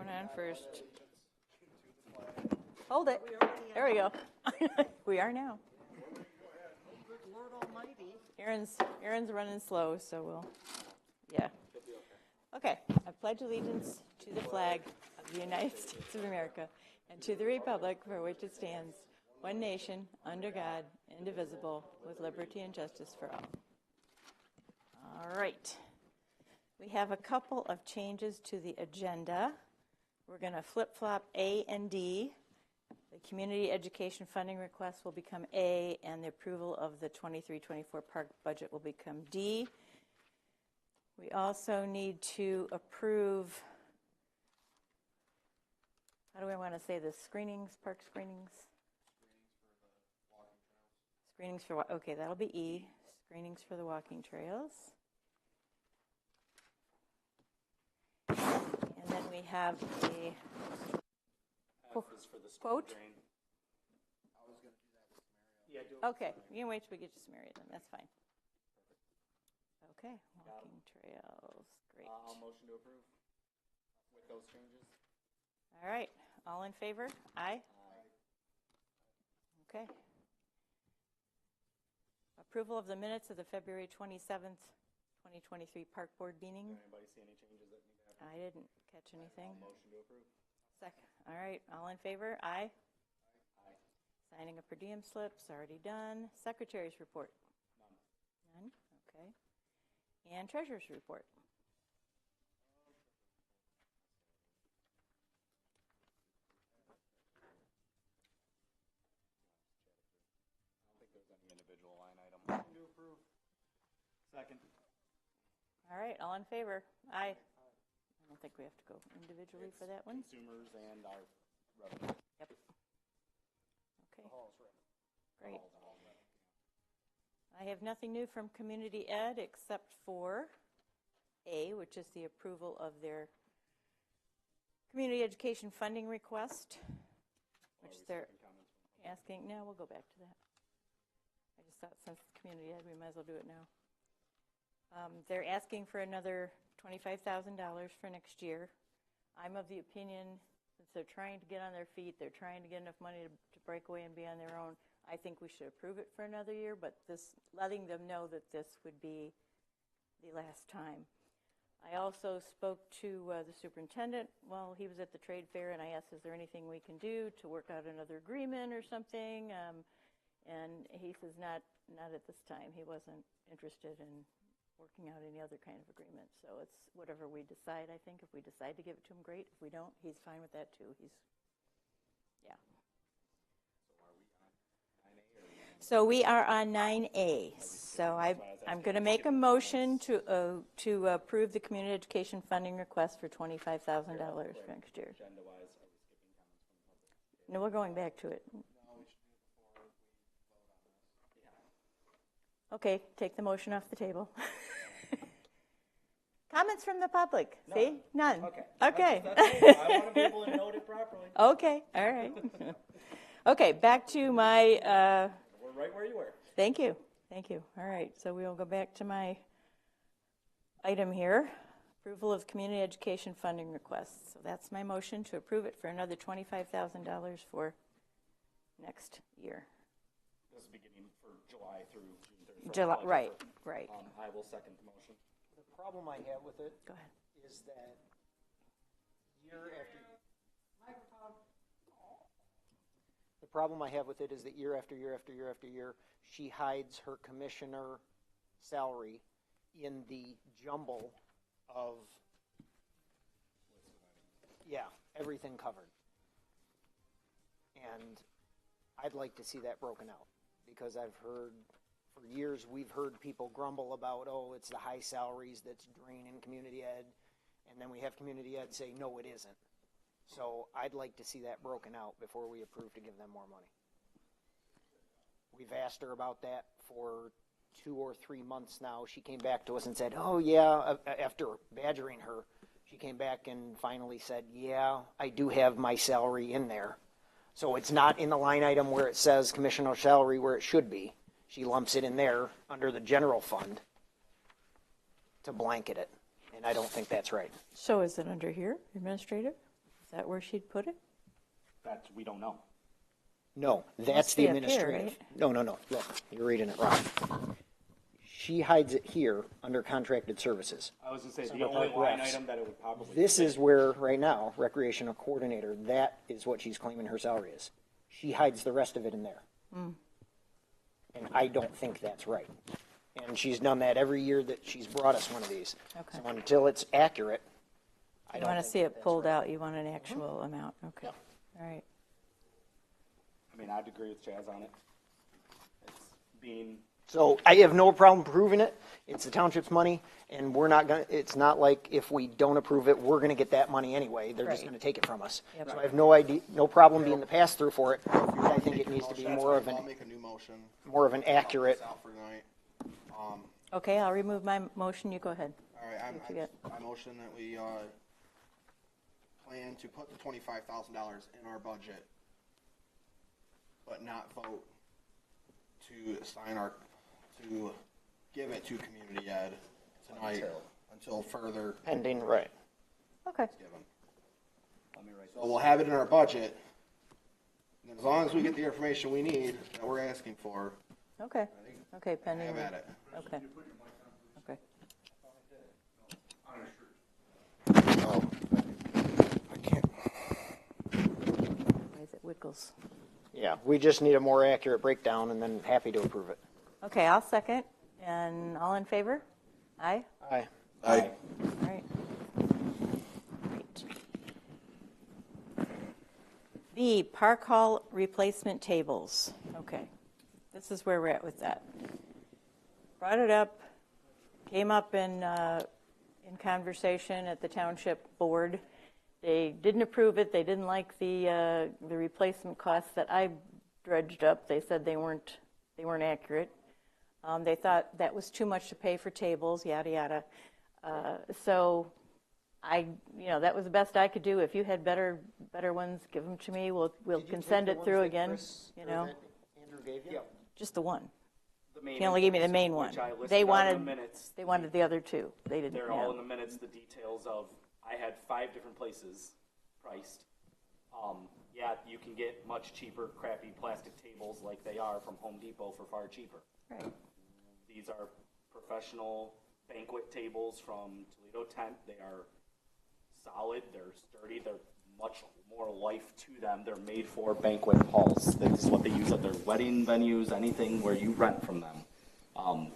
going on first. Hold it. There we go. We are now. Good Lord Almighty. Aaron's running slow, so yeah. Okay. I pledge allegiance to the flag of the United States of America and to the republic for which it stands, one nation, under God, indivisible, with liberty and justice for all. All right. We have a couple of changes to the agenda. We're going to flip-flop A and D. The community education funding request will become A, and the approval of the 23-24 park budget will become D. We also need to approve, how do I want to say this, park screenings? Screenings for, okay, that'll be E, screenings for the walking trails. And then we have a quote. Okay, you can wait till we get to Samaria then, that's fine. Okay, walking trails, great. I'll motion to approve with those changes. All right, all in favor? Aye? Okay. Approval of the minutes of the February 27th, 2023 Park Board meeting. Did anybody see any changes that need to happen? I didn't catch anything. Motion to approve. Second. All right, all in favor? Aye? Aye. Signing of per diem slips, already done. Secretary's report? None. None? Okay. And treasurer's report? I don't think there's any individual line item. Motion to approve. Second. All right, all in favor? Aye. I don't think we have to go individually for that one. Consumers and our revenue. Yep. Okay, great. I have nothing new from Community Ed except for A, which is the approval of their community education funding request, which they're asking. No, we'll go back to that. I just thought since it's Community Ed, we might as well do it now. They're asking for another $25,000 for next year. I'm of the opinion, since they're trying to get on their feet, they're trying to get enough money to break away and be on their own, I think we should approve it for another year, but letting them know that this would be the last time. I also spoke to the superintendent while he was at the trade fair, and I asked, is there anything we can do to work out another agreement or something? And he says, not at this time. He wasn't interested in working out any other kind of agreement. So it's whatever we decide, I think. If we decide to give it to him, great. If we don't, he's fine with that too. Yeah. So we are on 9A. So I'm going to make a motion to approve the community education funding request for $25,000 for next year. No, we're going back to it. Okay, take the motion off the table. Comments from the public? No. See? None. Okay. I want to be able to note it properly. Okay, all right. Okay, back to my... We're right where you were. Thank you. All right, so we'll go back to my item here. Approval of community education funding requests. So that's my motion to approve it for another $25,000 for next year. This is beginning for July through June 30th. July, right. I will second the motion. The problem I have with it Go ahead. is that year after year, she hides her commissioner salary in the jumble of, everything covered. And I'd like to see that broken out, because I've heard, for years, we've heard people grumble about, it's the high salaries that's draining community ed, and then we have community ed say, no, it isn't. So I'd like to see that broken out before we approve to give them more money. We've asked her about that for 2 or 3 months now. She came back to us and said, after badgering her, she came back and finally said, I do have my salary in there. So it's not in the line item where it says commissioner salary where it should be. She lumps it in there under the general fund to blanket it, and I don't think that's right. So is it under here, administrative? that where she'd put it? That we don't know. No, that's Must the be up here, administrative. right? No, look, you're reading it wrong. She hides it here under contracted services. I was gonna say, the Central only Park line refs. item that it would probably. This fit- is where, right now, recreational coordinator, that is what she's claiming her salary is. She hides the rest of it in there. And I don't think that's right. And she's done that every year that she's brought us one of these. Okay. So until it's accurate, I You don't want to think see it that's pulled right. out, you want an actual amount, okay. All right. I mean, I'd agree with Chaz on it. It's being, So I have no problem proving it. It's the township's money, and we're not gonna, it's not like if we don't approve it, we're gonna get that money anyway. They're just Right. gonna take it from us. Yep. So I have no idea, no problem being the pass-through for it. But I think it needs to be more of I'll an, make a new motion. more of an accurate. Out for tonight. Okay, I'll remove my motion, you go ahead. All right, What you got? I motion that we, plan to put the $25,000 in our budget, but not vote to assign to give it to community ed tonight until further Pending, right. Okay, given. let me write So we'll have it in our budget, and as long as we get the information we need that we're asking for, okay, okay, pending. have at it. Okay. Okay. I can't. Why is it wiggles? Yeah, we just need a more accurate breakdown, and then happy to approve it. Okay, I'll second. And all in favor? Aye? Aye. Aye. All right. Great. B, Park Hall replacement tables. Okay, this is where we're at with that. Brought it up, came up in conversation at the township board. They didn't approve it. They didn't like the replacement costs that I dredged up. They said they weren't accurate. They thought that was too much to pay for tables, yada yada. So that was the best I could do. If you had better ones, give them to me. We'll can send it through again. Andrew gave you? Yep. Just the one. the main. He only gave me the invoice, main one. which I listed They out in wanted the minutes. They wanted the other two. They didn't. They're yeah. all in the minutes, the details of, I had 5 different places priced. Yeah, you can get much cheaper crappy plastic tables like they are from Home Depot for far cheaper. Right. These are professional banquet tables from Toledo Tent. They are solid, they're sturdy, they're much more life to them. They're made for banquet halls. This is what they use at their wedding venues, anything where you rent from them.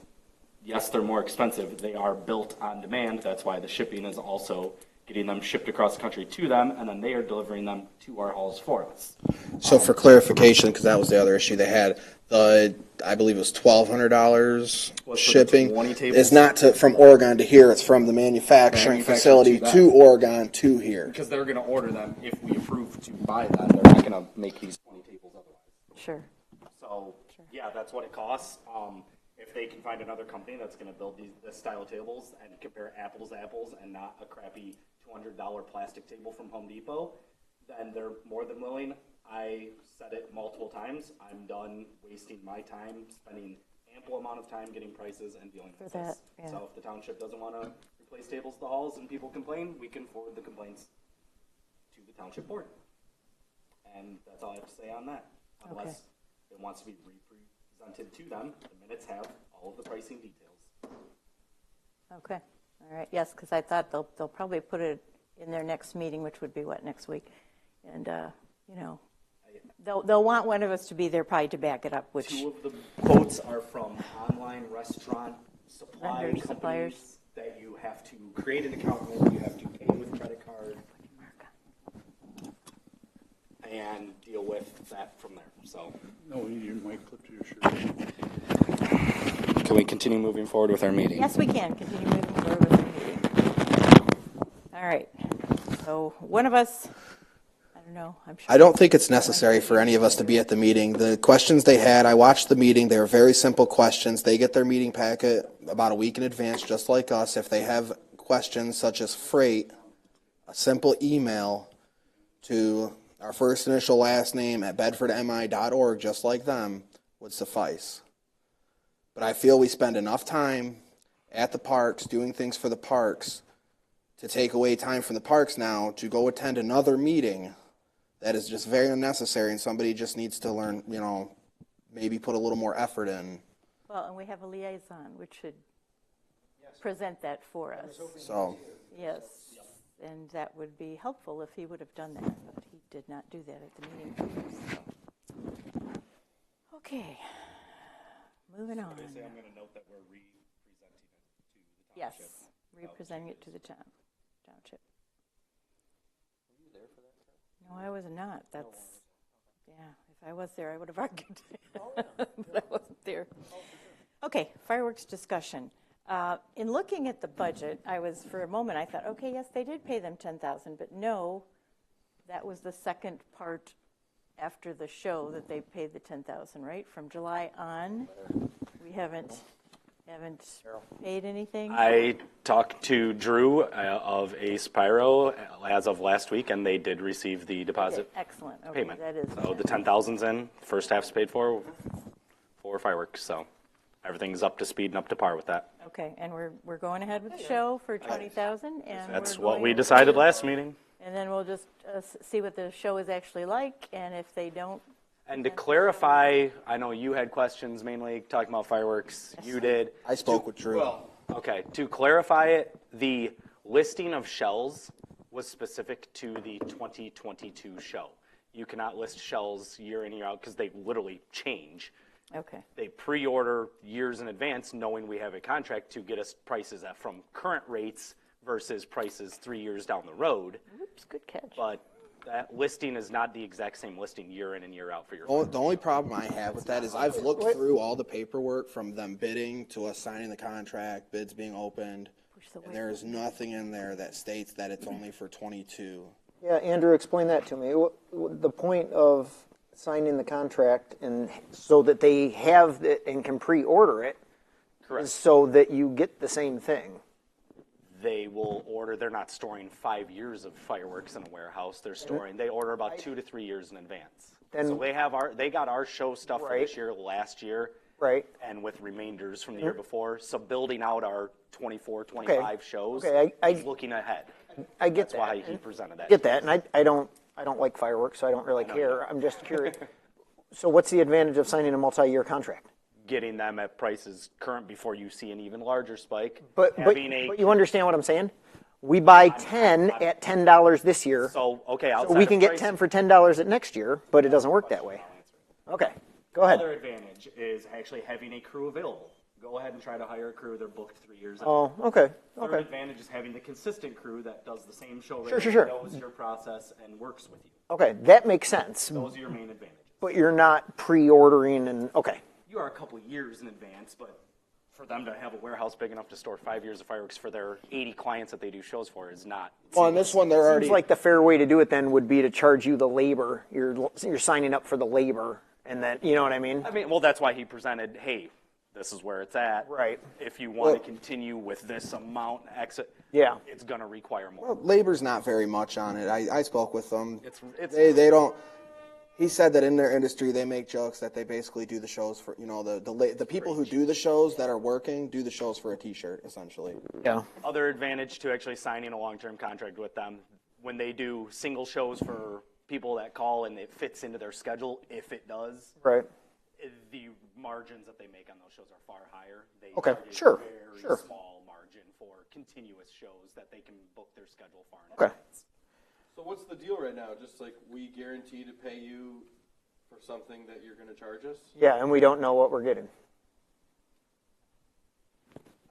Yes, they're more expensive. They are built on demand. That's why the shipping is also getting them shipped across the country to them, and then they are delivering them to our halls for us. So for clarification, because that was the other issue they had, I believe it was $1,200 the shipping. 20 tables? It's not from Oregon to here, it's from the manufacturing facility to them. to Oregon to here. Because they're going to order them if we approve to buy them. They're not going to make these 20 tables otherwise. Sure. So, yeah, that's what it costs. If they can find another company that's going to build this style of tables and compare apples to apples and not a crappy $200 plastic table from Home Depot, then they're more than willing. I said it multiple times. I'm done wasting my time, spending ample amount of time getting prices and dealing with For that, this. yeah. So if the township doesn't want to replace tables to halls and people complain, we can forward the complaints to the township board. And that's all I have to say on that. Unless it wants to be represented to them, the minutes have all of the pricing details. Okay. All right. Yes, because I thought they'll probably put it in their next meeting, which would be what, next week, and they'll want one of us to be there probably to back it up. Which 2 of the quotes are from online restaurant supply Vendors, companies suppliers. that you have to create an account with, you have to pay with credit card, and deal with that from there. So, No, your mic clipped to your shirt. can we continue moving forward with our meeting? yes, we can continue moving forward with the meeting. All right. So one of us, I don't know. I'm sure. I don't think it's necessary for any of us to be at the meeting. The questions they had, I watched the meeting. They were very simple questions. They get their meeting packet about a week in advance, just like us. If they have questions such as freight, a simple email to our first initial last name at bedfordmi.org, just like them, would suffice. But I feel we spend enough time at the parks doing things for the parks to take away time from the parks now to go attend another meeting that is just very unnecessary, and somebody just needs to learn, maybe put a little more effort in. Well, and we have a liaison, which should present that for us. So, Yes, and that would be helpful if he would have done that, but he did not do that at the meeting. So. Okay, moving on. Basically, I'm going to note that we're re-presenting it to the Yes, township. representing it to the township. Were you there for that? No, I was not. That's, yeah, if I was there, I would have argued. But I wasn't there. Okay, fireworks discussion. In looking at the budget, for a moment, I thought, okay, yes, they did pay them $10,000, but no, that was the second part after the show that they paid the $10,000, right? From July on, we haven't paid anything. I talked to Drew of Ace Pyro as of last week, and they did receive the deposit Excellent. Okay, payment. that is. So the 10,000's in, first half's paid for fireworks, so everything's up to speed and up to par with that. Okay, and we're going ahead with the show for 20,000, and That's we're what going we to- decided last meeting. And then we'll just see what the show is actually like, and if they don't, And to clarify, I know you had questions mainly talking about fireworks. You did. I spoke with Drew. Okay, to clarify it, the listing of shells was specific to the 2022 show. You cannot list shells year in, year out, because they literally change. okay. They pre-order years in advance, knowing we have a contract to get us prices from current rates versus prices 3 years down the road. Oops, good catch. But that listing is not the exact same listing year in and year out for your. The only problem I have with that is I've looked through all the paperwork from them bidding to us signing the contract, bids being opened, and there is nothing in there that states that it's only for 22. Yeah, Andrew, explain that to me. The point of signing the contract and so that they have it and can pre-order it Correct. is so that you get the same thing. They will order, they're not storing 5 years of fireworks in a warehouse. They're storing, they order about 2 to 3 years in advance. Then- So they got our show stuff for Right. this year, last year, Right. and with remainders from the year before. So building out our 24, 25 shows, Okay, he's looking ahead. I get That's that. why he presented that. Get that, and I don't like fireworks, so I don't really care. I'm just curious. So what's the advantage of signing a multi-year contract? Getting them at prices current before you see an even larger spike. But you understand what I'm saying? We buy 10 at $10 this year, So, okay, so outside we of can get price- 10 for $10 at next year, but it doesn't work that way. Okay, go ahead. Another advantage is actually having a crew available. Go ahead and try to hire a crew. They're booked 3 years out. Oh, okay, Third okay. advantage is having the consistent crew that does the same show Sure, rate, sure, sure. knows your process, and works with you. Okay, that makes sense, Those are your main advantages. but you're not pre-ordering and, okay. You are a couple of years in advance, but for them to have a warehouse big enough to store 5 years of fireworks for their 80 clients that they do shows for is not. Well, on this one, they're already. Seems like the fair way to do it then would be to charge you the labor. You're signing up for the labor, and then, you know what I mean? I mean, well, that's why he presented, hey, this is where it's at. Right. If you want to continue with this amount exit, Yeah. it's going to require more. Labor's not very much on it. I spoke with them. It's They don't. He said that in their industry they make jokes that they basically do the shows for the people who do the shows that are working do the shows for a T-shirt essentially. Yeah. Other advantage to actually signing a long-term contract with them, when they do single shows for people that call and it fits into their schedule, if it does, Right. the margins that they make on those shows are far higher. They Okay, target sure, a very sure. small margin for continuous shows that they can book their schedule far in Okay. advance. So what's the deal right now? Just like we guarantee to pay you for something that you're going to charge us? Yeah, and we don't know what we're getting.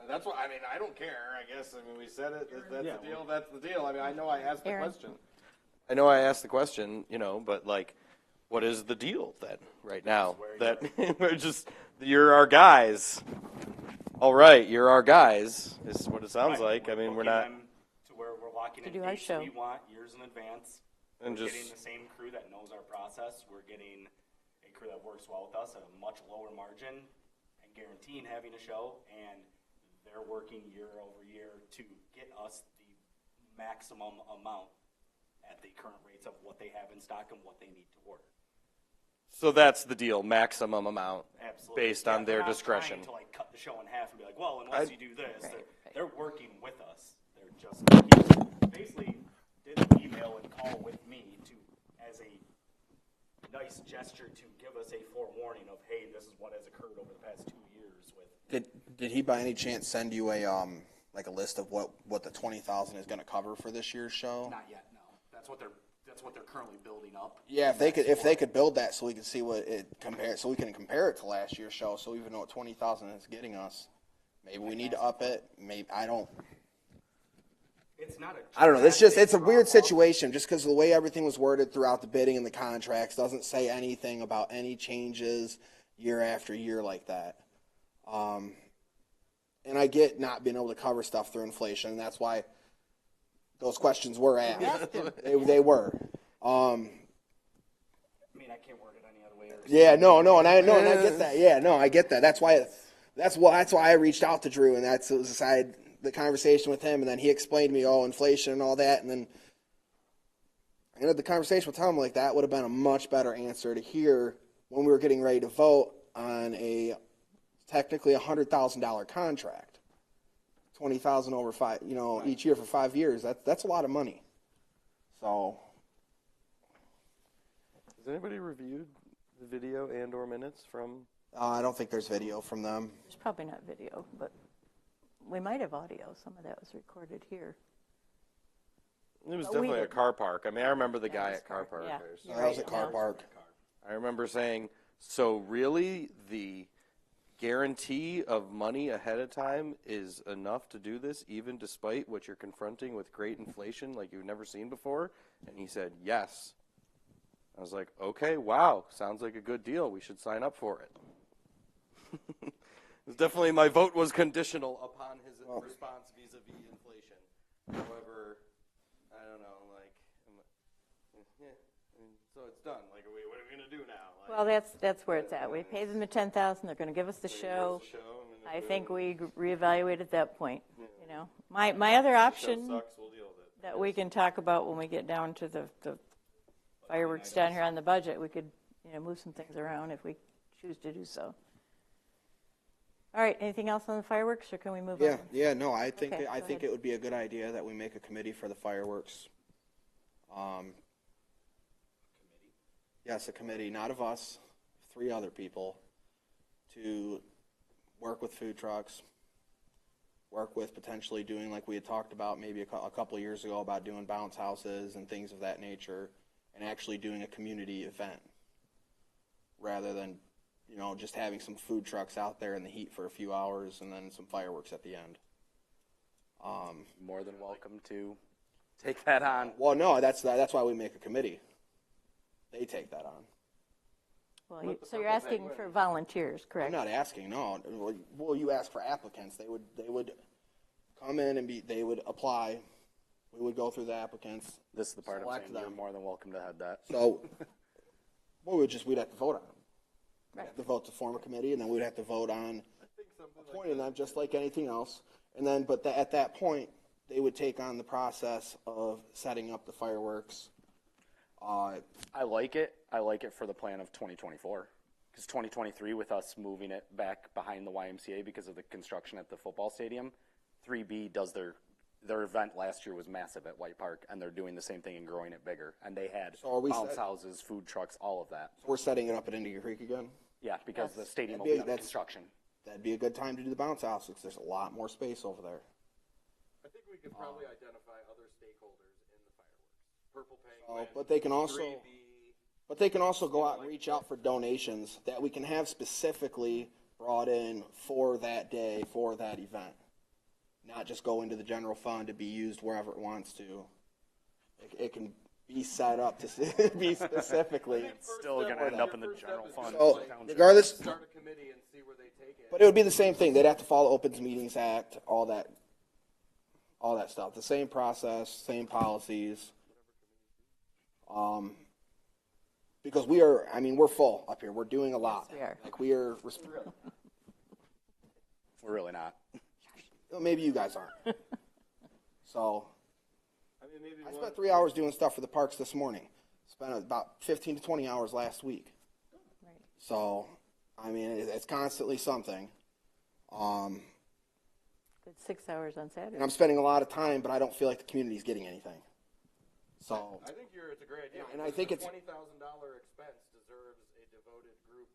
That's what I mean. I don't care. I guess. I mean, we said it. That's Yeah, the deal. That's the deal. I mean, I know I asked the Aaron. question. I know I asked the question. But like, what is the deal then? Right now, that we're just you're our guys. All right, you're our guys. Is what it sounds Right, like. I mean, we're booking not. them to where we're locking To in do our dates that show. we want years in advance. And We're just- getting the same crew that knows our process. We're getting a crew that works well with us at a much lower margin and guaranteeing having a show. And they're working year over year to get us the maximum amount at the current rates of what they have in stock and what they need to order. So that's the deal. Maximum amount. Absolutely. Based on their they're not discretion. trying to like cut the show in half and be like, well, unless I- you do this, Right, they're working with us. They're just, he basically did an email and call with me to, as a nice gesture to give us a forewarning of, hey, this is what has occurred over the past 2 years with. Did he by any chance send you a like a list of what the 20,000 is going to cover for this year's show? Not yet, no. That's what they're currently building up. Yeah, if they could build that so we can see what it compares, so we can compare it to last year's show. So even though 20,000 is getting us, maybe we need to up it. Maybe I don't know. It's a weird situation just because of the way everything was worded throughout the bidding and the contracts doesn't say anything about any changes year after year like that. And I get not being able to cover stuff through inflation. And that's why those questions were asked. They were. I mean, I can't word it any other way. Yeah, and I get that. Yeah, no, I get that. That's why I reached out to Drew, and I had the conversation with him, and then he explained to me, inflation and all that, and then I had the conversation with him like that would have been a much better answer to hear when we were getting ready to vote on a technically $100,000 contract, $20,000 over 5, each year for 5 years. That's a lot of money. So, Has anybody reviewed the video and/or minutes from? I don't think there's video from them. There's probably not video, but we might have audio. Some of that was recorded here. It was But definitely a car park. I mean, I remember the That guy was at car park. yeah. There's- That was a car park. I remember saying, so really the guarantee of money ahead of time is enough to do this, even despite what you're confronting with great inflation like you've never seen before? And he said, yes. I was like, okay, wow, sounds like a good deal. We should sign up for it. It's definitely, my vote was conditional upon his response vis-a-vis inflation. However, I don't know, so it's done. Like, what are we going to do now? Well, that's where it's at. We paid them the $10,000. They're going to give us the show. I think we reevaluate at that point. My other option sucks, we'll deal with it. that we can talk about when we get down to the fireworks down here on the budget, we could move some things around if we choose to do so. All right. Anything else on the fireworks, or can we move on? Yeah. No, I think Okay, I go think ahead. it would be a good idea that we make a committee for the fireworks. Yes, a committee, not of us, 3 other people, to work with food trucks, work with potentially doing like we had talked about maybe a couple of years ago about doing bounce houses and things of that nature, and actually doing a community event rather than just having some food trucks out there in the heat for a few hours and then some fireworks at the end. More than welcome to take that on. Well, no, that's why we make a committee. They take that on. Well, so you're asking for volunteers, I'm correct? not asking. No. Well, you ask for applicants. They would come in and they would apply. We would go through the applicants. This is the part I'm Select saying you're them. more than welcome to head that. So, we'd have to vote on them. Right. We'd have to vote to form a committee, and then we'd have to vote on appointing them, just like anything else. And then, at that point, they would take on the process of setting up the fireworks. I like it. I like it for the plan of 2024. Because 2023, with us moving it back behind the YMCA because of the construction at the football stadium, 3B does their event last year was massive at White Park, and they're doing the same thing and growing it bigger. And they had bounce houses, food trucks, all of that. So we're setting it up at Indian Creek again? Yeah, because the stadium will That'd be be- under construction. That'd be a good time to do the bounce house because there's a lot more space over there. I think we could probably identify other stakeholders in the fireworks. Purple Oh, Penguin, but they can also 3B. But they can also go out and reach out for donations that we can have specifically brought in for that day, for that event. Not just go into the general fund to be used wherever it wants to. It can be set up to be specifically. It's still going to end up in the general fund. So, regardless, Start a committee and see where they take it. but it would be the same thing. They'd have to follow Opens Meetings Act, all that stuff. The same process, same policies. Because we're full up here. We're doing a lot. Yes, we are. Like we are. We're really not. Well, maybe you guys aren't. So, I mean, maybe I spent 3 hours doing stuff for the parks this morning. Spent about 15 to 20 hours last week. Right. So, I mean, it's constantly something. Because It's 6 hours on And Saturday. I'm spending a lot of time, but I don't feel like the community's getting anything. So, I think it's a great idea. And I think it's $20,000 expense deserves a devoted group,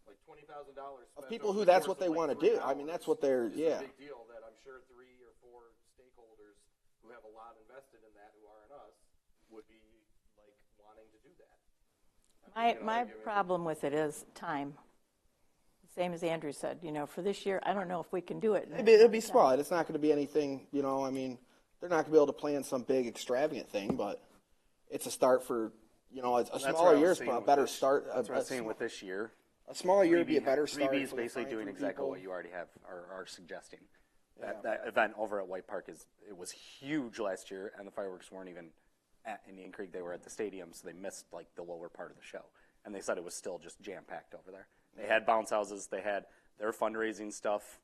like $20,000 of people who that's what they want to do. I mean, that's what they're, It's yeah. a big deal that I'm sure 3 or 4 stakeholders who have a lot invested in that, who aren't us, would be like wanting to do that. My problem with it is time. Same as Andrew said, for this year, I don't know if we can do it. It'll be small. It's not going to be anything, I mean, they're not going to be able to plan some big extravagant thing, but it's a start for, a smaller year is a better start. That's what I was saying with this year. A smaller year would be a better 3B start. is for the basically doing 23 exactly people. what you already have are suggesting. Yeah. That event over at White Park it was huge last year, and the fireworks weren't even at Indian Creek. They were at the stadium, so they missed like the lower part of the show. And they said it was still just jam packed over there. They had bounce houses. They had their fundraising stuff.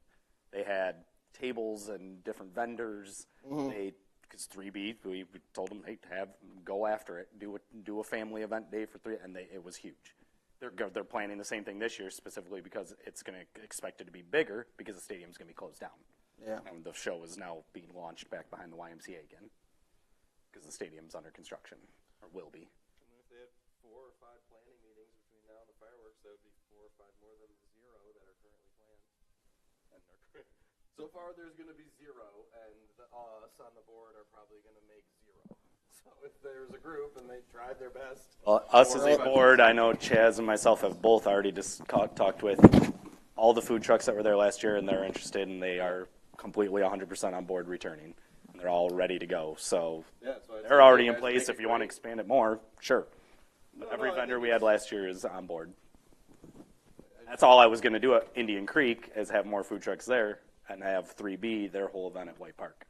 They had tables and different vendors. Because 3B, we told them, hey, go after it. Do a family event day for 3, and it was huge. They're planning the same thing this year, specifically because it's going to expect it to be bigger because the stadium's going to be closed down. Yeah. And the show is now being launched back behind the YMCA again because the stadium's under construction, or will be. And if they had 4 or 5 planning meetings between now and the fireworks, that would be 4 or 5 more than the 0 that are currently planned. And so far, there's going to be 0, and us on the board are probably going to make 0. So if there's a group and they tried their best. Well, us as a board, I know Chaz and myself have both already just talked with all the food trucks that were there last year, and they're interested, and they are completely 100% on board returning, and they're all ready to go. So they're already in place. If you want to expand it more, sure. But every vendor we had last year is on board. That's all I was going to do at Indian Creek, is have more food trucks there and have 3B, their whole event at White Park.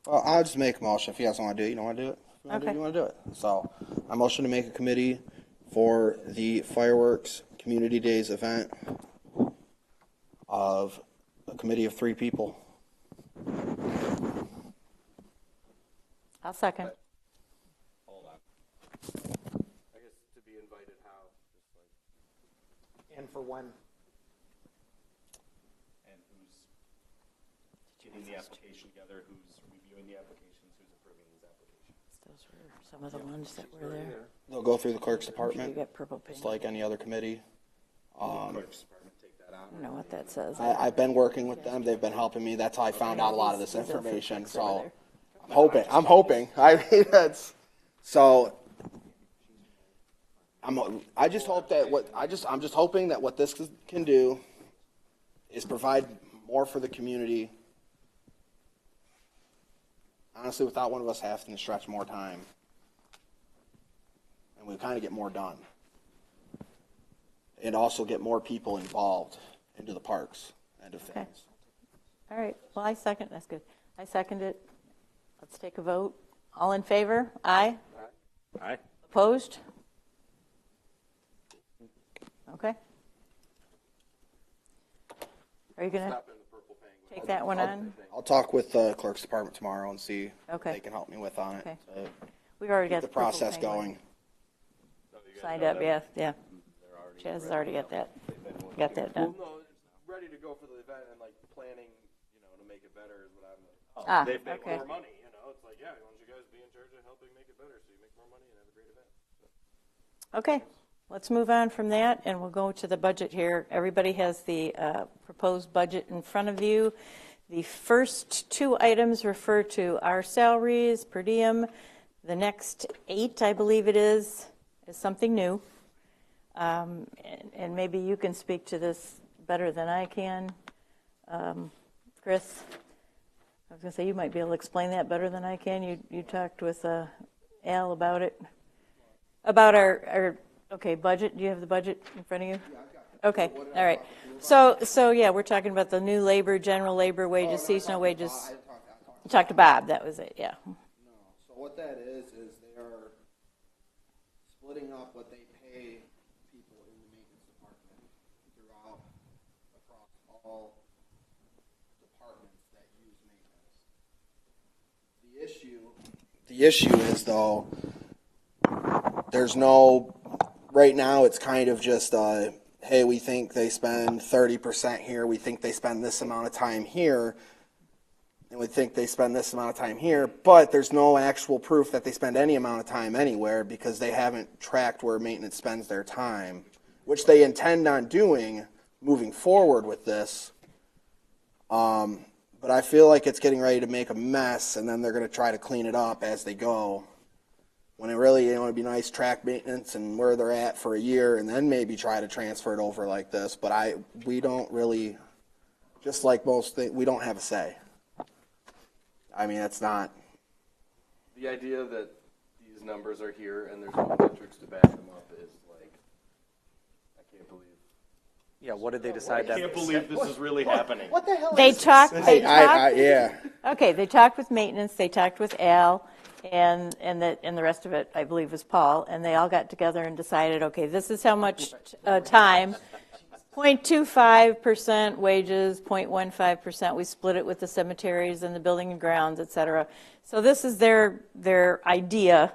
Well, I'll just make a motion. If you guys want to do it, you don't want to do it. If you want to do it, you want to do it. So, I motion to make a committee for the fireworks community days event of a committee of 3 people. I'll second. Hold on. I guess to be invited how? Just like, And for when? And who's getting the application together, who's reviewing the applications, who's approving these applications. Those were some of the ones that were there. They'll go through the clerk's You department, got purple paint. just like any other committee. Clerk's department take that on. I don't know what that says. I've been working with them. They've been helping me. That's how I found out a lot of this These are food information. trucks over So, there. I'm hoping. I mean, that's so. I just hope that I'm just hoping that what this can do is provide more for the community. Honestly, without one of us having to stretch more time, and we kind of get more done, and also get more people involved into the parks and of Okay. things. All right, well, I second, that's good. I second it. Let's take a vote. All in favor? Aye. Aye. Opposed? Okay. Are you going to stop in the purple penguin. take that one on? I'll talk with the clerk's department tomorrow and see Okay. if they can help me with on it. Okay. to We've already keep got the purple process penguin going. signed up, yeah. Chaz has already got that done. Well, no, it's ready to go for the event and like planning, to make it better is what I'm. Ah, They make okay. more money, It's like, yeah, why don't you guys be in charge of helping make it better so you make more money and have a great event. So. Okay, let's move on from that, and we'll go to the budget here. Everybody has the proposed budget in front of you. The first 2 items refer to our salaries, per diem. The next 8, I believe it is something new. And maybe you can speak to this better than I can. Chris, I was going to say, you might be able to explain that better than I can. You talked with Al about it. About our budget. Do you have the budget in front of you? Okay, all right. So yeah, we're talking about the new labor, general labor wages, seasonal wages. You talked to Bob, that was it, yeah. No. So what that is they are splitting up what they pay people in the maintenance department throughout across all departments that use maintenance. The issue is though, there's no right now. It's kind of just hey, we think they spend 30% here, we think they spend this amount of time here, and we think they spend this amount of time here, but there's no actual proof that they spend any amount of time anywhere because they haven't tracked where maintenance spends their time, which they intend on doing moving forward with this. But I feel like it's getting ready to make a mess, and then they're going to try to clean it up as they go. When it really, it'd be nice track maintenance and where they're at for a year, and then maybe try to transfer it over like this. But we don't really, just like most things, we don't have a say. I mean, it's not. The idea that these numbers are here and there's no metrics to back them up is like, I can't believe. Yeah, what did they decide I that? can't believe this is really happening. What the hell They is talked, this? Yeah. Okay, they talked with maintenance, they talked with Al, and the rest of it, I believe, was Paul, and they all got together and decided, okay, this is how much time. 0.25% wages, 0.15%, we split it with the cemeteries and the building and grounds, et cetera. So this is their idea,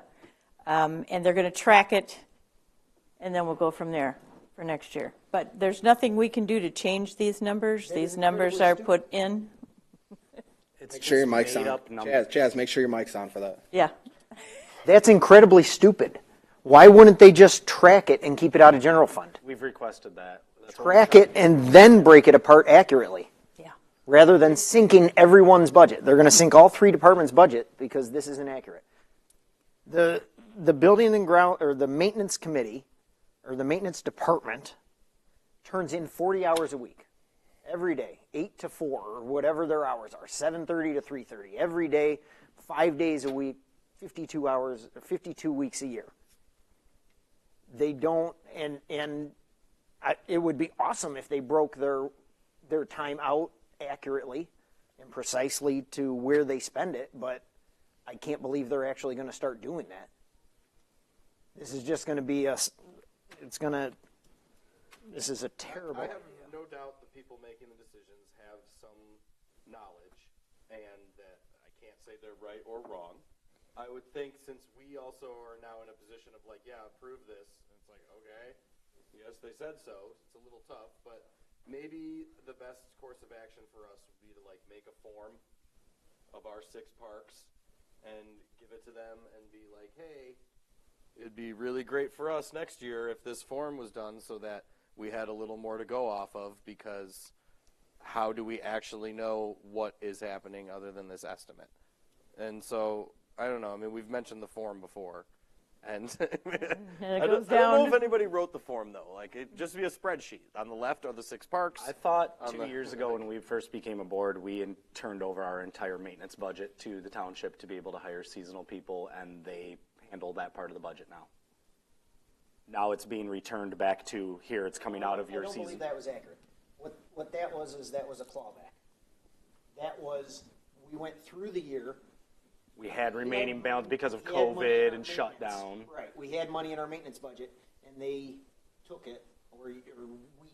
and they're going to track it, and then we'll go from there for next year. But there's nothing we can do to change these numbers. These numbers are put in. Make sure your mic's on. Chaz, make sure your mic's on for that. Yeah. That's incredibly stupid. Why wouldn't they just track it and keep it out of general fund? We've requested that. That's what Track it and then break it apart accurately. Yeah. Rather than sinking everyone's budget. They're going to sink all three departments' budget because this is inaccurate. The building and ground, or the maintenance committee, or the maintenance department, turns in 40 hours a week. Every day, 8 to 4, or whatever their hours are, 7:30 to 3:30. Every day, 5 days a week, 52 hours, 52 weeks a year. They don't, it would be awesome if they broke their time out accurately and precisely to where they spend it, but I can't believe they're actually going to start doing that. This is just going to be this is a terrible. I have no doubt the people making the decisions have some knowledge, and that I can't say they're right or wrong. I would think since we also are now in a position of like, yeah, approve this, and it's like, okay, yes, they said so. It's a little tough, but maybe the best course of action for us would be to like make a form of our 6 parks and give it to them and be like, hey, it'd be really great for us next year if this form was done so that we had a little more to go off of, because how do we actually know what is happening other than this estimate? And so, I don't know. I mean, we've mentioned the form before. And I don't know if anybody wrote the form, though. Like, it just be a spreadsheet. On the left are the 6 parks. I thought 2 years ago when we first became a board, we turned over our entire maintenance budget to the township to be able to hire seasonal people, and they handle that part of the budget now. Now it's being returned back to here. It's coming out of your season. I don't believe that was accurate. What that was is that was a clawback. That was, we went through the year. We had remaining balance because of COVID and shutdown. Right. We had money in our maintenance budget, and they took it, or we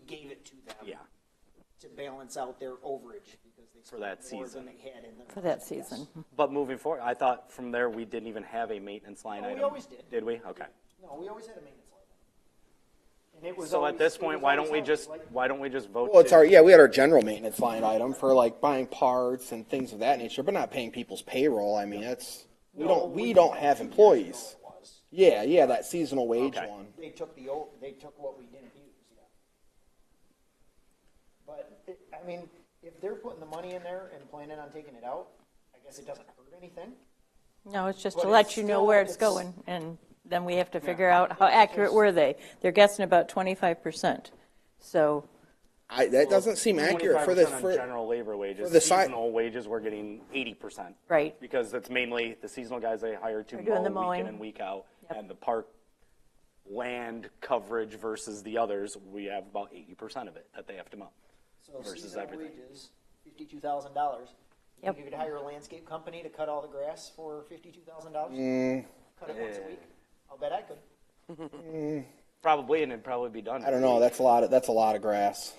gave it to them to balance out their overage because they For that spent more season. than they had in the For that season. But moving forward, I thought from there we didn't even have a maintenance line item. We always did. Did we? Okay. No, we always had a maintenance line item. And it was So always, at this it point, was why don't always we just like- why don't we just vote? Well, it's to- we had our general maintenance line item for like buying parts and things of that nature, but not paying people's payroll. I mean, that's we don't have employees. It was. Yeah, that seasonal wage Okay. one. They took what we didn't use. Yeah. But I mean, if they're putting the money in there and planning on taking it out, I guess it doesn't hurt anything. No, it's just But to it's let you know still- where it's it's- going, and then we have to figure out how accurate were they. They're guessing about 25%. So, That doesn't seem accurate for this. 25% on general labor wages. for the si- Seasonal wages, we're getting 80%. right. Because it's mainly the seasonal guys they hire to They're doing the mow week mowing. in and week out, Yep. and the park land coverage versus the others, we have about 80% of it that they have to mow. So Versus seasonal everything. wages, $52,000. Yep. You could hire a landscape company to cut all the grass for $52,000. Cut it once a week. I'll bet I could. Probably, and it'd probably be done. I don't know. That's a lot of grass.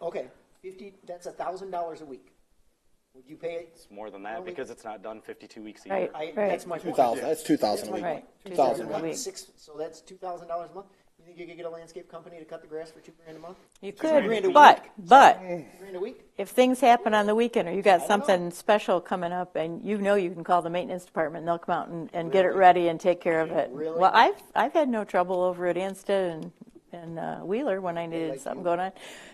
Okay, that's $1,000 a week. Would you pay it? It's more than that because it's not done 52 weeks a Right. year. That's my point. 2,000. That's 2,000 a week. Right. 2,000 a Right. week. So that's $2,000 a month. You think you could get a landscape company to cut the grass for $2,000 a month? You $2,000 could, a but, week? but $2,000 a week? if things happen on the weekend or you got don't something special coming up and you know you can call the maintenance department and they'll come out and get it ready and take care of it. Really? Well, I've had no trouble over at Ansted and Wheeler when I needed like something you. going on.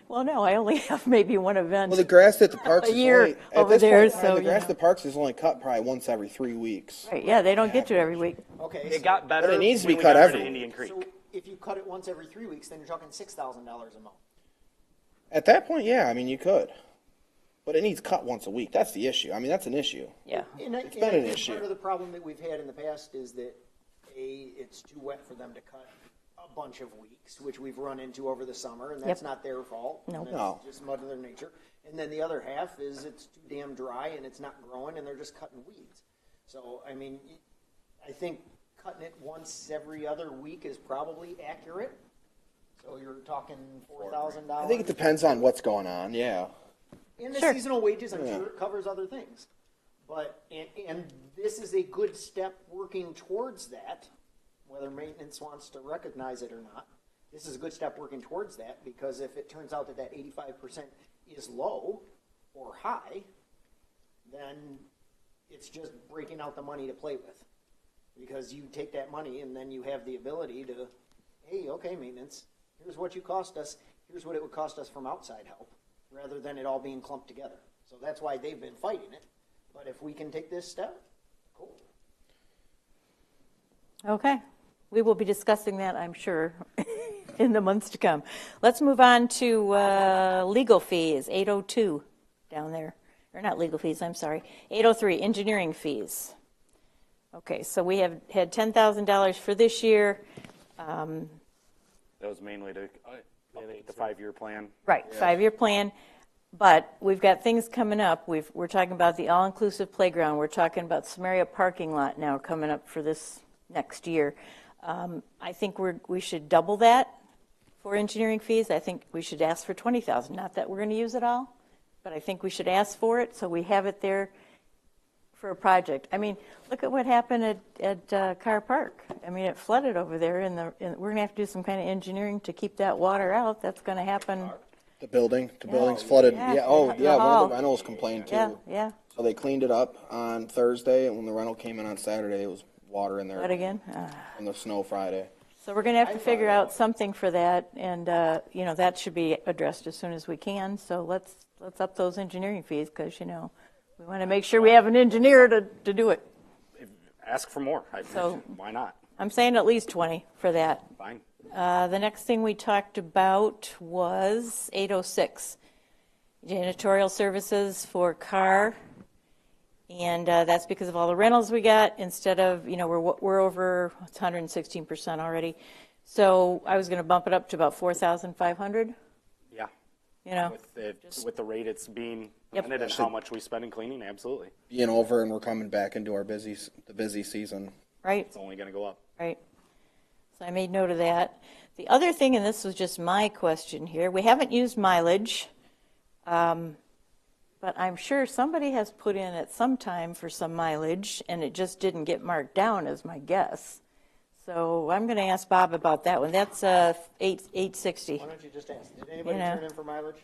Well, no, I only have maybe one event. Well, the grass at the parks A is year only, at over this there, point in time, so, the you grass know. at the parks is only cut probably once every 3 weeks. Right, yeah, they don't get to it every week. Okay. It got better. But it needs to when be we cut got rid of every Indian Creek. So if you cut it once every 3 weeks, then you're talking $6,000 a month. At that point, yeah, I mean, you could. But it needs cut once a week. That's the issue. I mean, that's an issue. Yeah. It's been an think issue. Part of the problem that we've had in the past is that, A, it's too wet for them to cut a bunch of weeks, which we've run into over the summer, and that's Yep. not their fault. No. That's No. just Mother Nature. And then the other half is it's too damn dry and it's not growing and they're just cutting weeds. So, I mean, I think cutting it once every other week is probably accurate. So you're talking $4,000. I think it depends on what's going on, yeah. And the Sure. seasonal wages, I'm Yeah. sure it covers other things. But, and this is a good step working towards that, whether maintenance wants to recognize it or not. This is a good step working towards that, because if it turns out that that 85% is low or high, then it's just breaking out the money to play with. Because you take that money and then you have the ability to, hey, okay, maintenance, here's what you cost us, here's what it would cost us from outside help, rather than it all being clumped together. So that's why they've been fighting it. But if we can take this step, cool. Okay. We will be discussing that, I'm sure, in the months to come. Let's move on to legal fees, 802 down there. Or not legal fees, I'm sorry. 803, engineering fees. Okay, so we have had $10,000 for this year. That was mainly to update the 5-year plan. Right, 5-year plan. But we've got things coming up. We're talking about the all-inclusive playground. We're talking about Samaria parking lot now coming up for this next year. I think we should double that for engineering fees. I think we should ask for $20,000. Not that we're going to use it all, but I think we should ask for it so we have it there for a project. I mean, look at what happened at Carr Park. I mean, it flooded over there, and we're going to have to do some kind of engineering to keep that water out. That's going to happen. The building's flooded. Yeah. Yeah, oh, The yeah, one hall. of the rentals complained too. Yeah. So they cleaned it up on Thursday, and when the rental came in on Saturday, it was water in there. That again? In the snow Friday. So we're going to have to figure out something for that, and, that should be addressed as soon as we can. So let's up those engineering fees, because, we want to make sure we have an engineer to do it. Ask for more. So- Why not? I'm saying at least 20 for that. Fine. The next thing we talked about was 806, janitorial services for Carr. And that's because of all the rentals we got. Instead of, we're over, it's 116% already. So I was going to bump it up to about 4,500. Yeah. With the rate it's being Yep. rented and how much we spend in cleaning, absolutely. Being over, and we're coming back into the busy season. Right, It's only going to go up. right. So I made note of that. The other thing, and this was just my question here, we haven't used mileage, but I'm sure somebody has put in at some time for some mileage, and it just didn't get marked down, is my guess. So I'm going to ask Bob about that one. That's $860. Why don't you just ask? Did anybody know. turn in for mileage?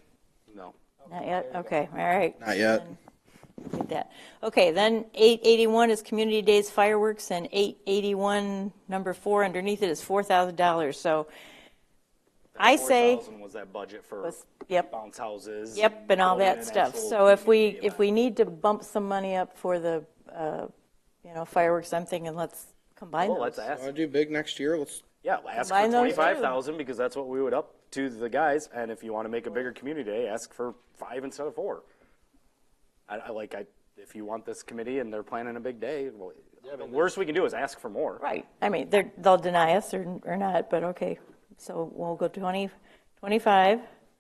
No. Not yet? Okay, all right. Not yet. Then get that. Okay, then 881 is Community Days fireworks, and 881, number 4, underneath it is $4,000. So I say, 4,000 was that budget for yep, bounce houses. yep, and all building that an stuff. actual So if community we event. need to bump some money up for the, fireworks, I'm thinking let's combine Well, those. let's ask. Want to do big next year? Let's. Yeah, ask for Combine those two. 25,000 because that's what we would up to the guys. And if you want to make a bigger community day, ask for 5 instead of 4. If you want this committee and they're planning a big day, well, the worst we can do is ask for more. Right. I mean, they'll deny us or not, but okay. So we'll go 25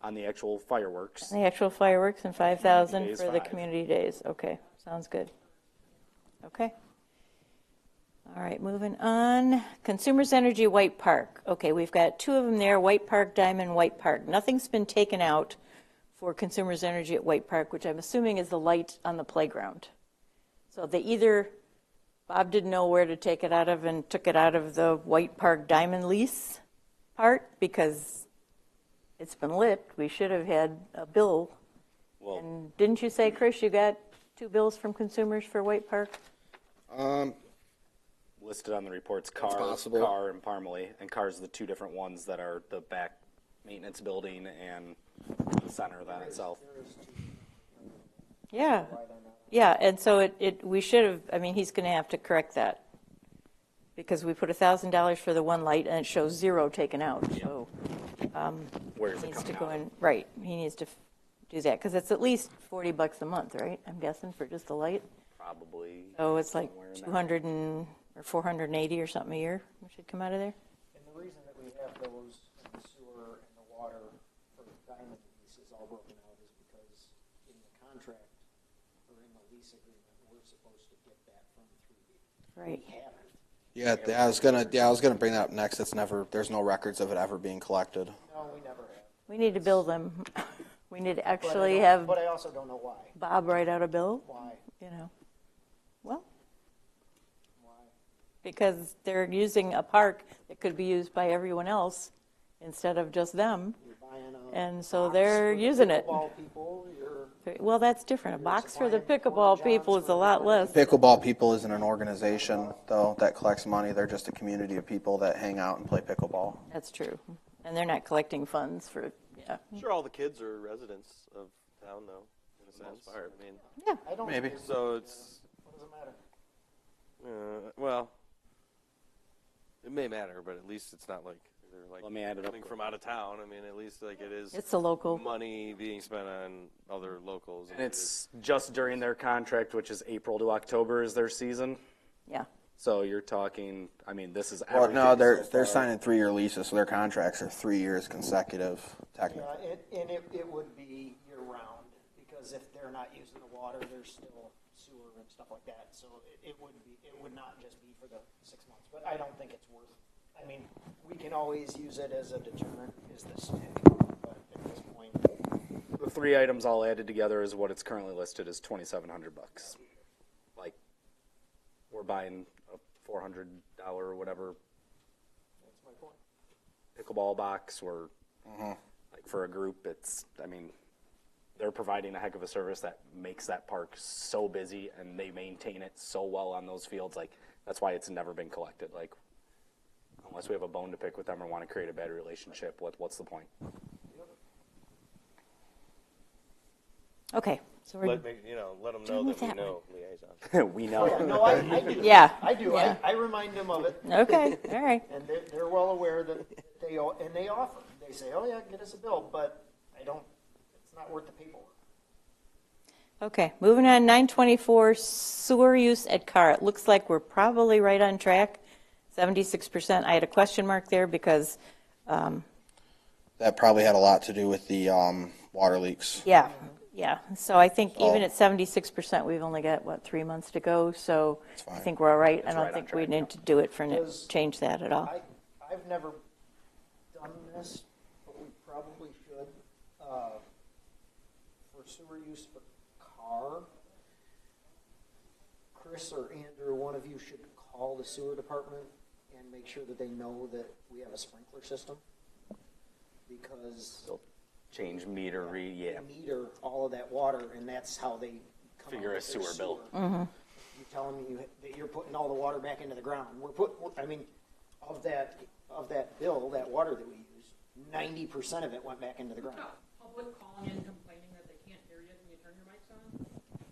On the actual fireworks. the actual fireworks and 5,000 Community days, for the 5. community days. Okay, sounds good. Okay. All right, moving on. Consumers Energy White Park. Okay, we've got 2 of them there, White Park, Diamond, White Park. Nothing's been taken out for Consumers Energy at White Park, which I'm assuming is the light on the playground. So they either, Bob didn't know where to take it out of and took it out of the White Park Diamond lease, part because it's been lit. We should have had a bill. Well, And didn't you say, Chris, you got 2 bills from consumers for White Park? listed on the reports, Carr, possible. Carr and Parmalee, and Carr's the 2 different ones that are the back maintenance building and the center of that itself. Yeah. Yeah, and so we should have, I mean, he's going to have to correct that. Because we put $1,000 for the one light and it shows 0 taken out, so. Where's He it needs to coming go out? in, right, he needs to do that, because it's at least $40 a month, right? I'm guessing for just the light. Probably. So it's like somewhere in that 200 or 480 or something a year, which should come out of there. And the reason that we have those in the sewer and the water for the diamond lease is all broken out is because in the contract or in the lease agreement, we're supposed to get that from 3B. Right. We haven't. Yeah, I was gonna bring that up next. There's no records of it ever being collected. No, we never have. We need to bill them. We need to But I actually don't- have But I also don't know why. Bob write out a bill, Why? you know. Well, Why? because they're using a park that could be used by everyone else instead of just them. You're buying a And so box they're for the using it. pickleball people, you're Well, that's different. A box for the supplying pickleball jobs people is for a lot less. Pickleball People isn't an organization, though, that collects money. They're just a community of people that hang out and play pickleball. That's true. And they're not collecting funds for, yeah. I'm sure all the kids are residents of town, though, in a sense. I mean, Yeah. I don't Maybe. think- so it's, What does it matter? well, it may matter, but at least it's not like they're like Let me add it up. coming from out of town. I mean, at least like it is It's a local. money being spent on other locals. And it's just during their contract, which is April to October is their season. Yeah. So you're talking, I mean, this is Well, everything no, they're so far. signing 3-year leases, so their contracts are 3 years consecutive, technically. Yeah, and it would be year-round, because if they're not using the water, there's still sewer and stuff like that, so it would not just be for the 6 months, but I don't think it's worth, I mean, we can always use it as a deterrent, is this stick, but at this point, The 3 items all added together is what it's currently listed as $2,700. Like, we're buying a $400 or whatever that's my point. pickleball box, or like for a group, it's, I mean, they're providing a heck of a service that makes that park so busy, and they maintain it so well on those fields. Like, that's why it's never been collected. Like, unless we have a bone to pick with them or want to create a bad relationship, what's the point? Okay. So we're, let them know with that we that know liaison. We Oh, yeah, know. no, I do. Yeah. I do, Yeah. I remind them of it, okay, all right. and they're well aware that they offer, they say, oh yeah, get us a bill, but it's not worth the paperwork. Okay, moving on, 924, sewer use at Carr. It looks like we're probably right on track, 76%. I had a question mark there because, That probably had a lot to do with the water leaks. yeah. So I think So- even at 76%, we've only got, 3 months to go, so That's I fine. think we're all right. I It's don't right on think we track, need yeah. to do it Does- change that at all. I've never done this, but we probably should, for sewer use for car. Chris or Andrew, one of you should call the sewer department and make sure that they know that we have a sprinkler system. Because Change meter, yeah. they meter all of that water, and that's how they come Figure up a with their sewer bill. You tell them that you're putting all the water back into the ground. I mean, of that bill, that water that we use, 90% of it went back into the ground. Public calling in complaining that they can't hear you. Can you turn your mics on?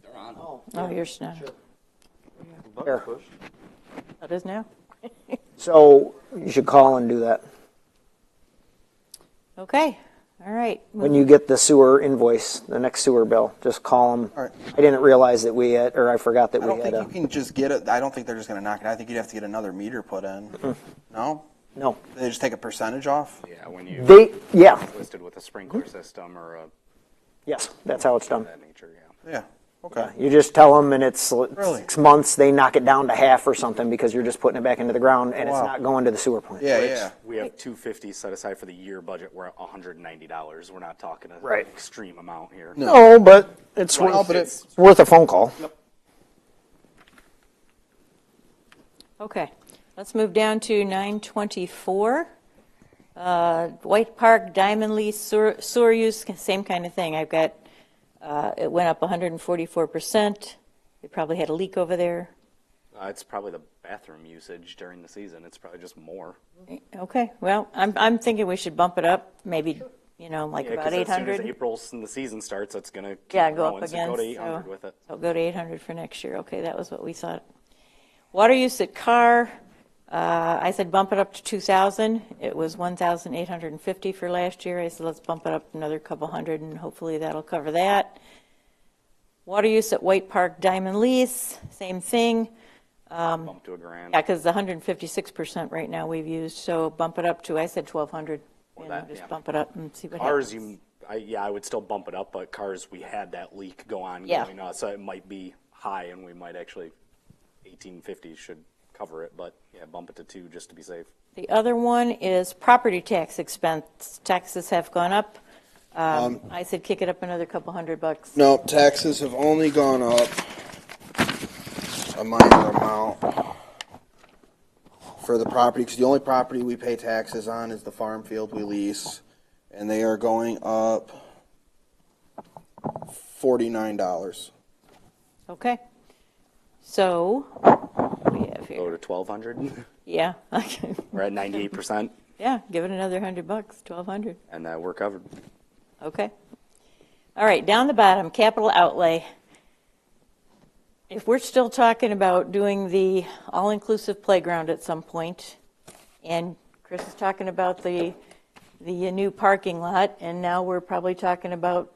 They're on. Oh, Oh, you're not. sure. Button push. It is now? So you should call and do that. Okay, all right. When you get the sewer invoice, the next sewer bill, just call them. All right. I didn't realize that we had, or I forgot that I we don't had think you can just get it. I don't think they're just going to knock it. I think you'd have to get another meter put in. No? no. They just take a percentage off? Yeah, when you Yeah, listed with a sprinkler system or a yes, that's how it's done. that nature, yeah. Yeah. Okay. You just tell them, and it's Really? 6 months, they knock it down to half or something because you're just putting it back into the ground, and it's Wow. not going to the sewer plant. Yeah, Which yeah. we have $250 set aside for the year budget. We're at $190. We're not talking an Right. extreme amount here. No, but it's Well, worth, but it's- it's worth a phone call. Okay, let's move down to 924. White Park, Diamond Lease, sewer use, same kind of thing. I've got, it went up 144%. They probably had a leak over there. It's probably the bathroom usage during the season. It's probably just more. Okay, well, I'm thinking we should bump it up, maybe, like Yeah, about 'cause as soon as 800. April's and the season starts, it's going to keep Yeah, go growing. up So again. go to 800 with it. So go to 800 for next year. Okay, that was what we thought. Water use at Carr, I said bump it up to 2,000. It was 1,850 for last year. I said let's bump it up another couple hundred, and hopefully that'll cover that. Water use at White Park Diamond Lease, same thing. Bump to $1,000. Yeah, because the 156% right now we've used, so bump it up to, I said 1,200. Or You know, that, just yeah. bump it up and see what Cars, happens. I would still bump it up, but cars, we had that leak go on Yeah. going on, so it might be high, and we might actually, 1850 should cover it, but yeah, bump it to 2 just to be safe. The other one is property tax expense. Taxes have gone up. I said kick it up another couple $100. No, taxes have only gone up a minor amount for the property, because the only property we pay taxes on is the farm field we lease, and they are going up $49. Okay. So, what do we have Go here? to 1,200. Yeah. We're at 98%, Yeah, give it another $100, 1,200. and we're covered. Okay. All right, down the bottom, capital outlay. If we're still talking about doing the all-inclusive playground at some point, and Chris is talking about the new parking lot, and now we're probably talking about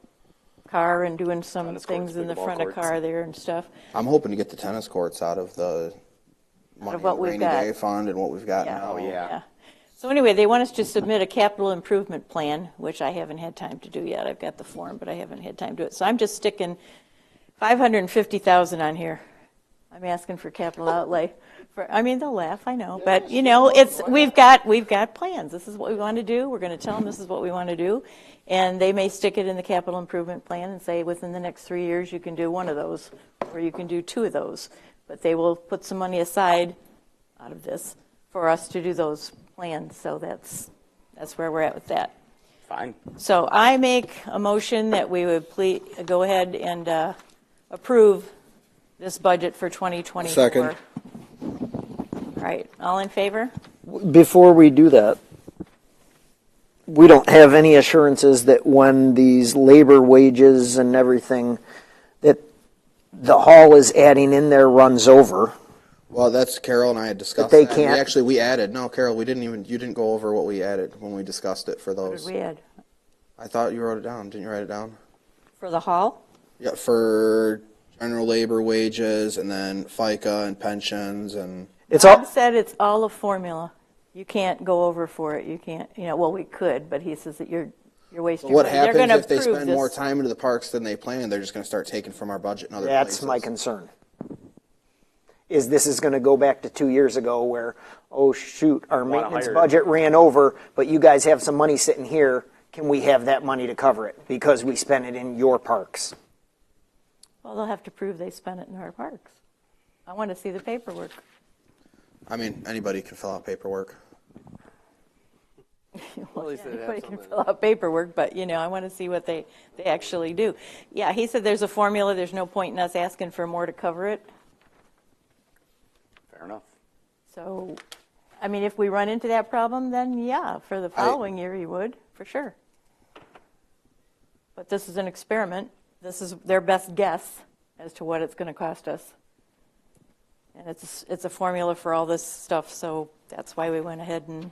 Carr and doing some Tennis courts, things in the pickleball front of courts. Carr there and stuff. I'm hoping to get the tennis courts out of the money what in the we've rainy got. day fund and what we've got Yeah. now. Oh, yeah. Yeah. So anyway, they want us to submit a capital improvement plan, which I haven't had time to do yet. I've got the form, but I haven't had time to do it. So I'm just sticking 550,000 on here. I'm asking for capital outlay. They'll laugh, I know, but we've got plans. This is what we want to do. We're going to tell them this is what we want to do, and they may stick it in the capital improvement plan and say within the next 3 years you can do one of those, or you can do 2 of those. But they will put some money aside out of this for us to do those plans. So that's where we're at with that. Fine. So I make a motion that we would please go ahead and approve this budget for 2024. Second. All right, all in favor? Before we do that, we don't have any assurances that when these labor wages and everything that the hall is adding in there runs over. Well, that's Carol and I had discussed But they that. can't- We added. No, Carol, you didn't go over what we added when we discussed it for What those. did we add? I thought you wrote it down. Didn't you write it down? For the hall? Yeah, for general labor wages and then FICA and pensions and. It's all, Bob said it's all a formula. You can't go over for it. You can't, well, we could, but he says that you're wasting What money. They're happens gonna if they approve spend this. more time into the parks than they plan? They're just going to start taking from our budget in other that's places. my concern. This is going to go back to 2 years ago where, oh shoot, our maintenance hire- budget ran over, but you guys have some money sitting here. Can we have that money to cover it because we spent it in your parks? Well, they'll have to prove they spent it in our parks. I want to see the paperwork. I mean, anybody can fill out paperwork. Well, least they'd have anybody can something. fill out paperwork, but, I want to see what they actually do. Yeah, he said there's a formula. There's no point in us asking for more to cover it. Fair enough. So, if we run into that problem, then yeah, for the following year you would, for sure. But this is an experiment. This is their best guess as to what it's going to cost us. And it's a formula for all this stuff, so that's why we went ahead and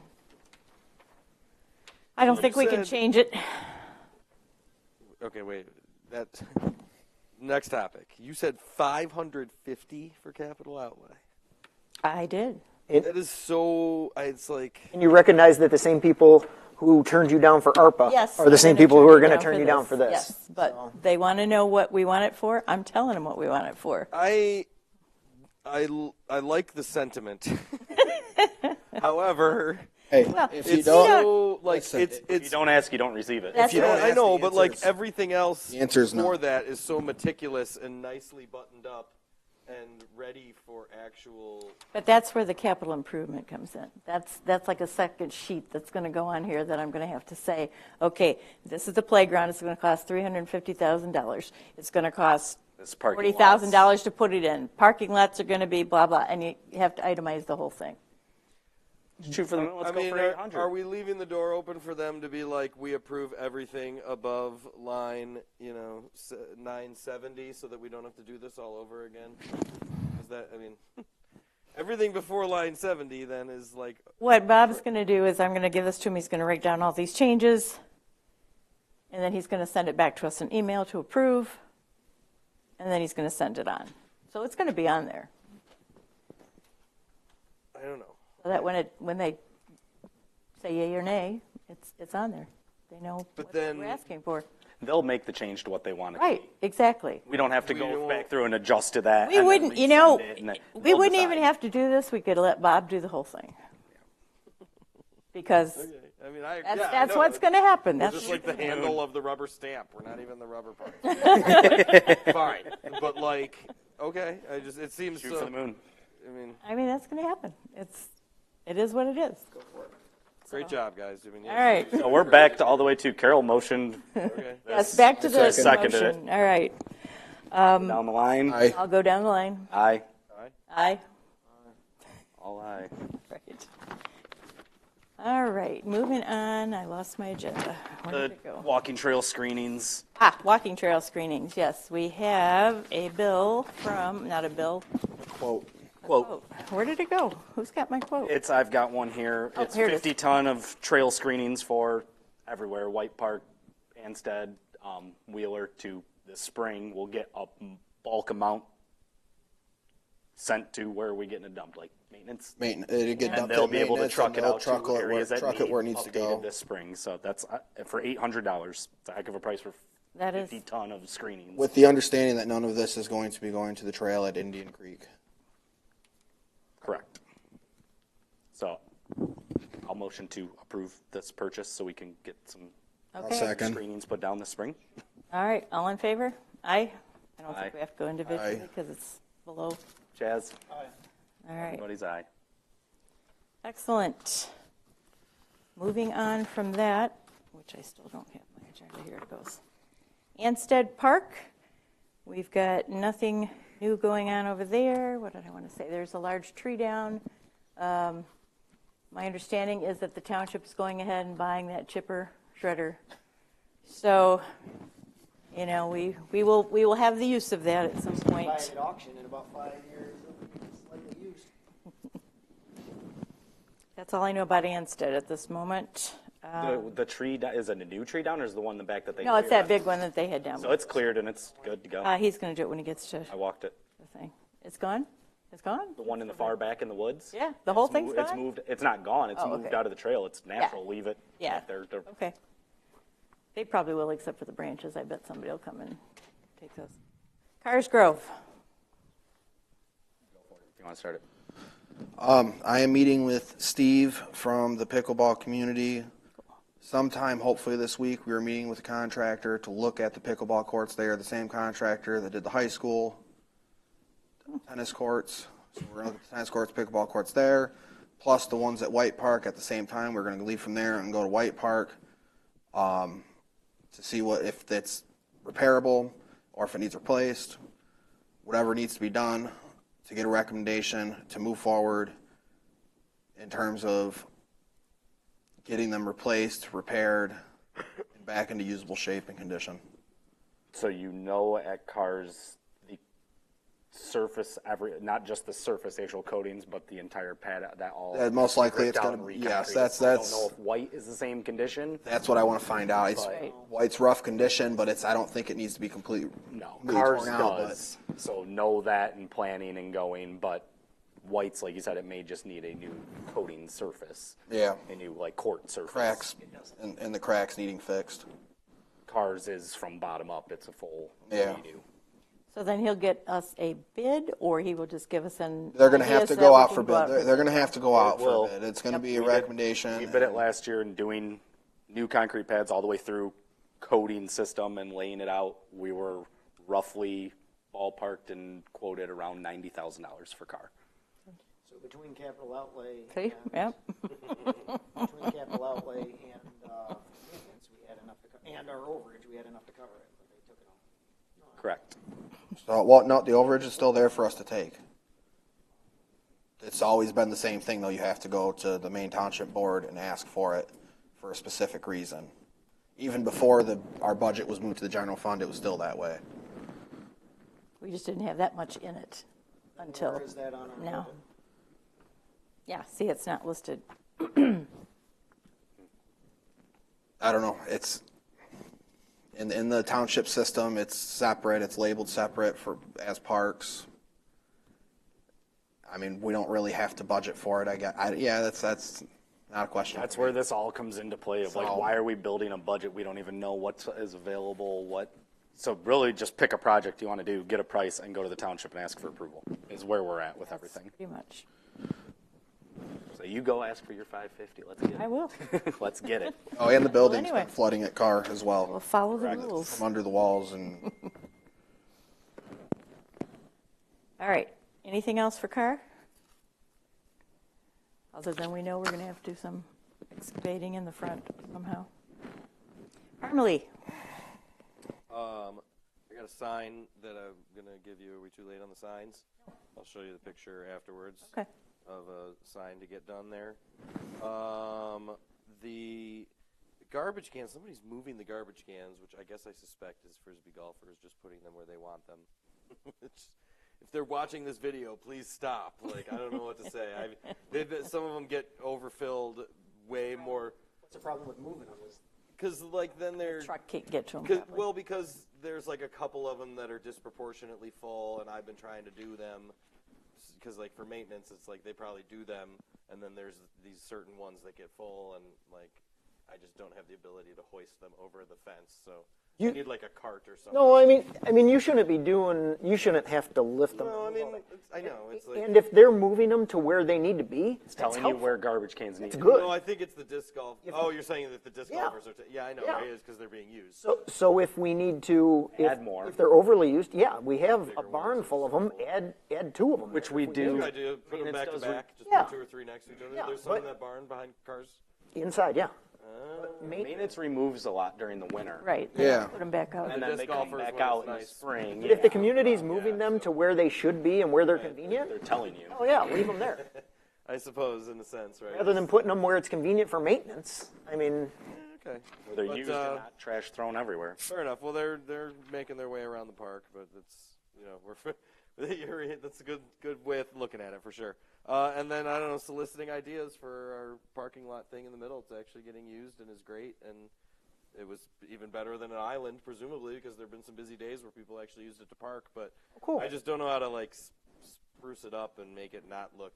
I don't think we can said- change it. Okay, wait. That's next topic. You said 550 for capital outlay. I did. That is so. It's like And you recognize that the same people who turned you down for ARPA Yes. are the same people who are going to turn you down for this. Yes, but they want to know what we want it for. I'm telling them what we want it for. I like the sentiment. However, Hey, Well, if you it's don't, so like listen, it's If you don't ask, you don't receive it. That's you don't, right. I know, The but like answer is- everything else The answer is no. before that is so meticulous and nicely buttoned up, and ready for actual. But that's where the capital improvement comes in. That's like a second sheet that's going to go on here that I'm going to have to say, okay, this is the playground. It's going to cost $350,000. It's going to cost This parking $40,000 to put it in. Parking lots are going to be blah, blah, and you have to itemize the whole thing. Shoot for the moon. Let's go for 800. Are we leaving the door open for them to be like, we approve everything above line, 970, so that we don't have to do this all over again? Is that, everything before line 70 then is like. What Bob's going to do is I'm going to give this to him. He's going to write down all these changes, and then he's going to send it back to us in email to approve, and then he's going to send it on. So it's going to be on there. I don't know. So that when they say yay or nay, it's on there. They know what we're asking for. They'll make the change to what they want it Right, to be. exactly. We don't have to go back through and adjust to that. We and then wouldn't, resend it, and then we they'll wouldn't decide. even have to do this. We could let Bob do the whole thing. Because that's what's going to happen. We're That's just like the handle of the rubber stamp. We're not even the rubber part. Fine, but okay. It seems Shoot for the moon. that's going to happen. It is what it is. Great job, guys. All right. So we're back to all the way to Carol motioned. Okay. Yes, back to the Seconded it. motion. All right. Down the line. Aye. I'll go down the line. Aye. Aye. All aye. Right. All right. Moving on. I lost my agenda. Where The did it go? walking trail screenings. Walking trail screenings. Yes, we have a bill from, not a bill. Quote. Quote. Where did it go? Who's got my quote? I've got one here. It's here it is. 50 ton of trail screenings for everywhere. White Park, Anstead, Wheeler to this spring. We'll get a bulk amount sent to where we getting it dumped, like maintenance. It'll get And dumped they'll at be able to maintenance, truck and it they'll out truck to it areas that truck it where it needs to updated go. this spring. So that's for $800. It's a heck of a price for That is. 50 ton of screenings. With the understanding that none of this is going to be going to the trail at Indian Creek. Correct. So I'll motion to approve this purchase so we can get some Okay. Second. screenings put down this spring. All right. All in favor? Aye. I don't Aye. think we have to go individually Aye. because it's below. Chaz? All right. Everybody's aye. Excellent. Moving on from that, which I still don't have my agenda. Here it goes. Anstead Park. We've got nothing new going on over there. What did I want to say? There's a large tree down. My understanding is that the township is going ahead and buying that chipper shredder. So, we will have the use of that at some point. Buy it at auction in about 5 years. It'll be slightly used. That's all I know about Anstead at this moment. The tree, is it a new tree down or is the one in the back that they No, it's cleared? that big one that they had down. So it's cleared and it's good to go. He's going to do it when he gets to I walked it. the thing. It's gone? It's gone? The one in the far back in the woods? Yeah, the whole It's thing's It's gone? moved. It's not gone. It's Oh, moved okay. out of the trail. It's natural. Leave it. Yeah. back there. They're- Okay. They probably will, except for the branches. I bet somebody will come and take those. Cars Grove. If you want to start it. I am meeting with Steve from the pickleball community sometime, hopefully this week. We are meeting with a contractor to look at the pickleball courts. They are the same contractor that did the high school tennis courts. So we're going to look at the tennis courts, pickleball courts there, plus the ones at White Park at the same time. We're going to leave from there and go to White Park to see if it's repairable or if it needs replaced, whatever needs to be done to get a recommendation to move forward in terms of getting them replaced, repaired, and back into usable shape and condition. So at cars, the surface, not just the surface actual coatings, but the entire pad, that all. Most likely it's ripped gonna out be- and yes, reconcreted. that's- I don't know if white is the same condition. That's what I want to find out. Right. White's rough condition, but I don't think it needs to be completely No, really cars torn out, does. So know that and planning and going, but whites, like you said, it may just need a new coating surface. Yeah. A new court surface. Cracks and the cracks needing fixed. Cars is from bottom up. It's a full Yeah. redo. So then he'll get us a bid, or he will just give us an. They're going to idea have to so go that we out can for go out bid. They're going to have to go out will. for bid. It's going to be a We did- recommendation. We bid it last year and doing new concrete pads all the way through coating system and laying it out. We were roughly ballparked and quoted around $90,000 for car. So between capital outlay See, and, yep. between capital outlay and maintenance, we had enough to and our overage, we had enough to cover it, but they took it all. Correct. So, well, no, the overage is still there for us to take. It's always been the same thing, though. You have to go to the main township board and ask for it for a specific reason. Even before our budget was moved to the general fund, it was still that way. We just didn't have that much in it until Where is that on our now. budget? Yeah, see, it's not listed. I don't know. It's in the township system. It's separate. It's labeled separate as parks. I mean, we don't really have to budget for it. I guess. Yeah, that's not a question. That's where this all comes into play of like, So- why are we building a budget? We don't even know what is available, what. So really just pick a project you want to do, get a price, and go to the township and ask for approval is where we're at with everything. Pretty much. So you go ask for your 550. Let's get it. I will. Let's get it. Oh, and the building's anyway. been flooding at Carr as well. We'll follow the rules. From under the walls and. All right. Anything else for Carr? Other than we know we're going to have to do some excavating in the front somehow. Emily. I got a sign that I'm gonna give you. Are we too late on the signs? I'll show you the picture afterwards. Okay. Of a sign to get done there. The garbage cans. Somebody's moving the garbage cans, which I guess I suspect is frisbee golfers just putting them where they want them. If they're watching this video, please stop. Like, I don't know what to say. Some of them get overfilled way more. What's the problem with moving them? Because, like, then they're... Truck can't get to them. Well, because there's, like, a couple of them that are disproportionately full, and I've been trying to do them. Because, like, for maintenance, it's like they probably do them, and then there's these certain ones that get full, and, like, I just don't have the ability to hoist them over the fence, so... You need like a cart or something. No, I mean, you shouldn't have to lift them. No, I mean, I know. It's like, And if they're moving them to where they need to be, It's telling you where garbage cans need to be. good. no, I think it's the disc golf. Oh, you're saying that the disc golfers are. Yeah, I know. Yeah. It is because they're being used. So if we need to Add more. if they're overly used, yeah, we have a barn full of them. Add 2 of them, Which there we if do. Good idea. Put them Maintenance back to does back. Just Yeah. put 2 or 3 next to each other. Yeah, There's some in but- that barn behind cars. inside, yeah. Maintenance removes a lot during the winter. Right. Yeah. Put them back out. And The then disc they come golfers back when out it's in the nice. spring. But if the community's moving them to where they should be and where they're convenient, They're telling you. oh yeah, leave them there. I suppose, in a sense, right? Rather than putting them where it's convenient for maintenance. I mean, Okay. Where they're But, used and not trash thrown everywhere. Fair enough. Well, they're making their way around the park, but it's that's a good way of looking at it for sure. And then I don't know, soliciting ideas for our parking lot thing in the middle. It's actually getting used and is great, and it was even better than an island, presumably, because there've been some busy days where people actually used it to park. But cool. I just don't know how to like spruce it up and make it not look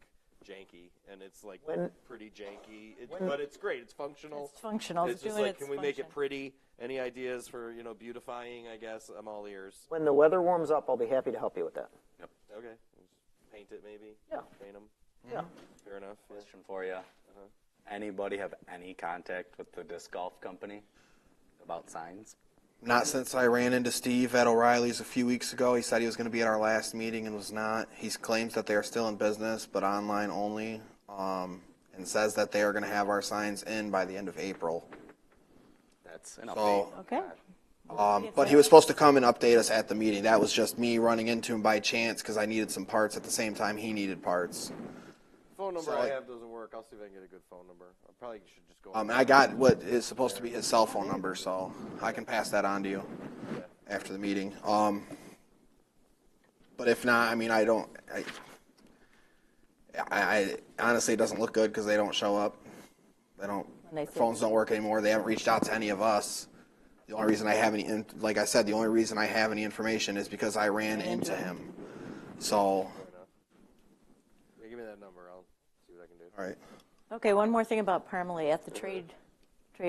janky, and it's like pretty janky. But it's great. It's functional. It's functional. It's just doing like, its can we make it function. pretty? Any ideas for beautifying? I guess I'm all ears. when the weather warms up, I'll be happy to help you with that. Okay, just paint it maybe. Yeah. Paint them. Yeah. Fair enough. Yeah. Question for you. Anybody have any contact with the disc golf company about signs? Not since I ran into Steve at O'Reilly's a few weeks ago. He said he was going to be at our last meeting and was not. He claims that they are still in business, but online only, and says that they are going to have our signs in by the end of April. That's an update. So, Okay. but he was supposed to come and update us at the meeting. That was just me running into him by chance because I needed some parts at the same time he needed parts. Phone number So I I- have doesn't work. I'll see if I can get a good phone number. I probably should just go. I got what is supposed to be his cell phone number, so I can pass that on to you after the meeting. But if not, I mean, I honestly, it doesn't look good because they don't show up. They don't. they Their say- phones don't work anymore. They haven't reached out to any of us. The only reason I have any, like I said, the only reason I have any information is because I ran into him. So, Yeah, give me that number. I'll see what I can do. all right. Okay, one more thing about Parmalee. At the trade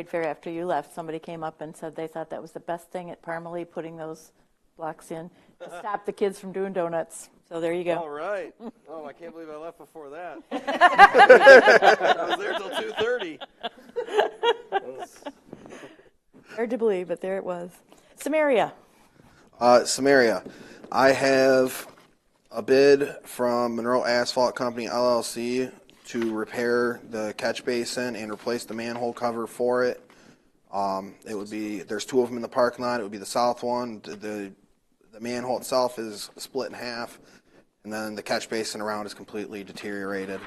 fair after you left, somebody came up and said they thought that was the best thing at Parmalee, putting those blocks in to stop the kids from doing donuts. So there you All go. right. Oh, I can't believe I left before that. I was there till 2:30. Hard to believe, but there it was. Samaria. Samaria. I have a bid from Monroe Asphalt Company LLC to repair the catch basin and replace the manhole cover for it. It would be, there's two of them in the parking lot. It would be the south one. The manhole itself is split in half, and then the catch basin around is completely deteriorated.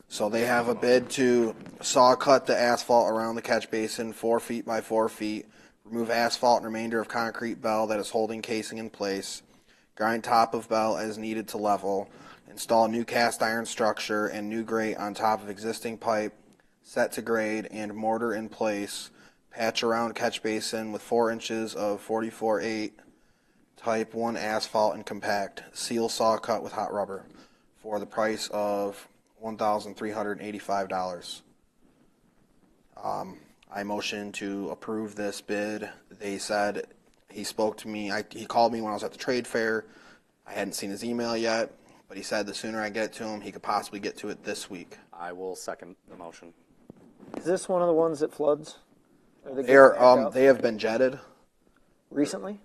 So they have a bid to saw cut the asphalt around the catch basin 4 feet by 4 feet, remove asphalt and remainder of concrete bell that is holding casing in place, grind top of bell as needed to level, install new cast iron structure and new grate on top of existing pipe, set to grade and mortar in place, patch around catch basin with 4 inches of 44/8 type 1 asphalt and compact, seal saw cut with hot rubber for the price of $1,385. I motion to approve this bid. They said, he spoke to me, he called me when I was at the trade fair. I hadn't seen his email yet, but he said the sooner I get it to him, he could possibly get to it this week. I will second the motion. Is this one of the ones that floods? Or that They gets backed are, up? they have been jetted Recently?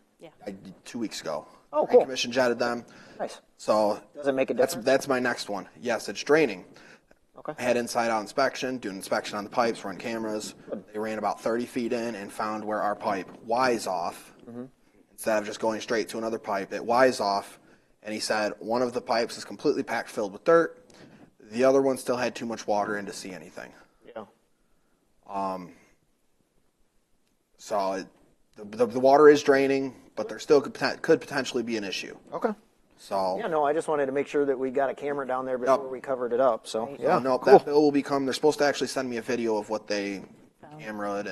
2 weeks ago. Oh, I cool. commission jetted them. Nice. So Does it make a difference? that's my next one. Yes, it's draining. Okay. I had inside out inspection, doing inspection on the pipes, run cameras. They ran about 30 feet in and found where our pipe Y's off. Instead of just going straight to another pipe, it Y's off. And he said one of the pipes is completely packed filled with dirt. The other one still had too much water in to see anything. Yeah. So the water is draining, but there still could potentially be an issue. Okay. So Yeah, no, I just wanted to make sure that we got a camera down there before we covered it up, so, yeah. no, cool. that bill will become. They're supposed to actually send me a video of what they cameraed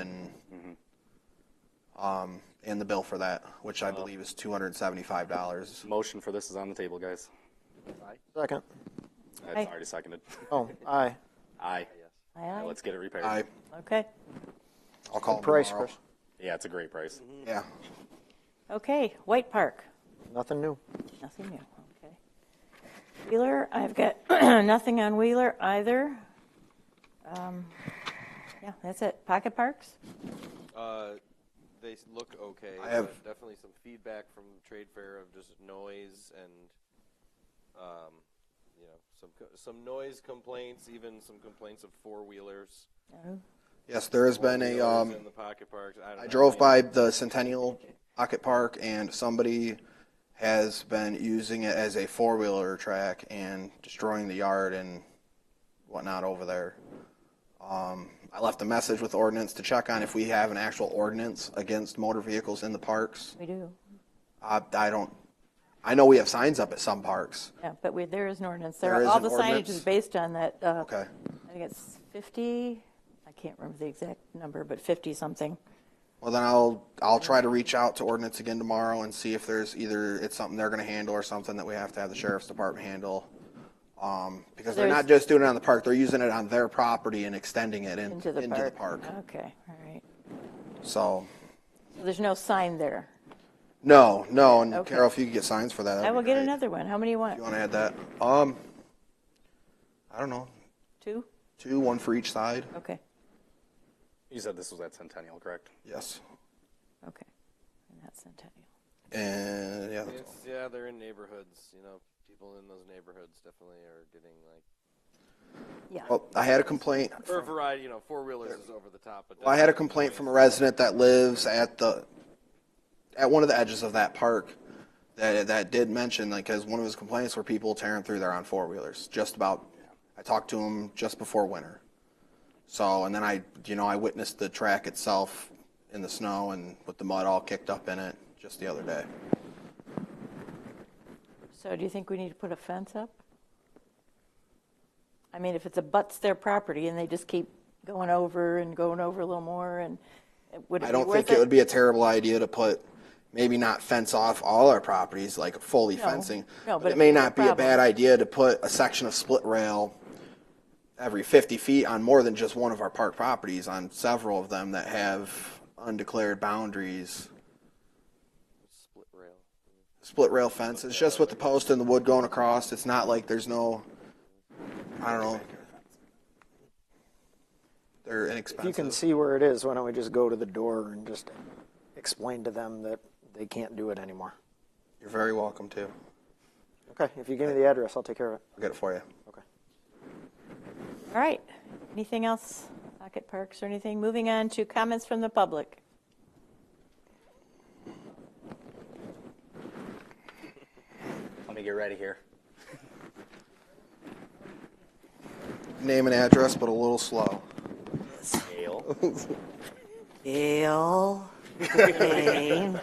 and the bill for that, which I believe is $275. Motion for this is on the table, guys. Second. That's Aye. already seconded. Oh, aye. Aye. Aye, Let's get it repaired. I Okay. I'll call him Price, tomorrow. Chris. Yeah, it's a great price. Yeah. Okay, White Park. Nothing new. Nothing new, okay. Wheeler, I've got nothing on Wheeler either. Yeah, that's it. Pocket Parks? They look okay. I have- but definitely some feedback from the trade fair of just noise and, some noise complaints, even some complaints of 4-wheelers. No. Yes, there has been a. Four-wheelers in the pocket parks. I don't I know. drove by the Centennial Pocket Park, and somebody has been using it as a 4-wheeler track and destroying the yard and whatnot over there. I left a message with ordinance to check on if we have an actual ordinance against motor vehicles in the parks. We do. I don't. I know we have signs up at some parks. Yeah, but there is an ordinance. There is All an the signage ordinance? is based on that, Okay. I think it's 50, I can't remember the exact number, but 50-something. Well, then I'll try to reach out to ordinance again tomorrow and see if there's either it's something they're going to handle or something that we have to have the sheriff's department handle. Because they're not just doing it on the park; they're using it on their property and extending it into the park. Okay, all right. So, So there's no sign there. no, and Okay. Carol, if you could get signs for that, that'd I will be get great. another one. How many you want? You want to add that? I don't know, 2? 2, 1 for each side. Okay, You said this was at Centennial, correct? Yes, okay. And that's Centennial. and yeah, that's all. Yeah, they're in neighborhoods. People in those neighborhoods definitely are getting like Yeah. Well, I had a complaint. for a variety. 4-wheelers is over the top. But Well, I had a complaint from a resident that lives at one of the edges of that park that did mention, because one of his complaints were people tearing through there on 4-wheelers. I talked to him just before winter. So, and then I witnessed the track itself in the snow and with the mud all kicked up in it just the other day. So do you think we need to put a fence up? I mean, if it's abuts their property and they just keep going over a little more, and would it I be don't worth think it would be a terrible idea to put, maybe not fence off all our properties, like fully No, fencing. no, But but it may it's a not be a problem. bad idea to put a section of split rail every 50 feet on more than just one of our park properties, on several of them that have undeclared boundaries. split rail. Split rail fence. It's just with the post and the wood going across. It's not like there's no, I don't know. They're If inexpensive. you can see where it is, why don't we just go to the door and just explain to them that they can't do it anymore? You're very welcome to. Okay, if you give me the address, I'll take care of it. I'll get it for you. Okay. All right. Anything else? Pocket parks or anything? Moving on to comments from the public. Let me get ready here. Name and address, but a little slow. Gail. Gail Lane,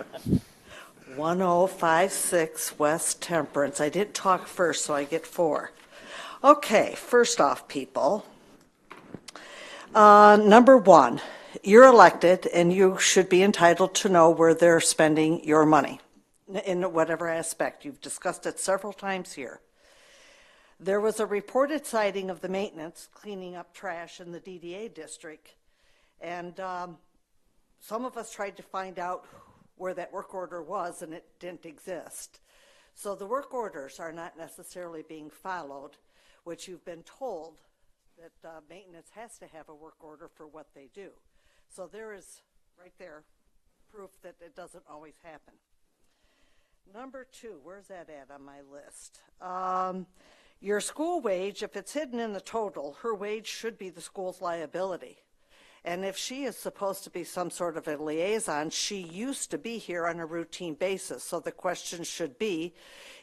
1056 West Temperance. I didn't talk first, so I get 4. Okay, first off, people. Number 1, you're elected and you should be entitled to know where they're spending your money in whatever aspect. You've discussed it several times here. There was a reported sighting of the maintenance cleaning up trash in the DDA district, and some of us tried to find out where that work order was, and it didn't exist. So the work orders are not necessarily being followed, which you've been told that maintenance has to have a work order for what they do. So there is, right there, proof that it doesn't always happen. Number 2, where's that at on my list? Your school wage, if it's hidden in the total, her wage should be the school's liability. And if she is supposed to be some sort of a liaison, she used to be here on a routine basis. So the question should be,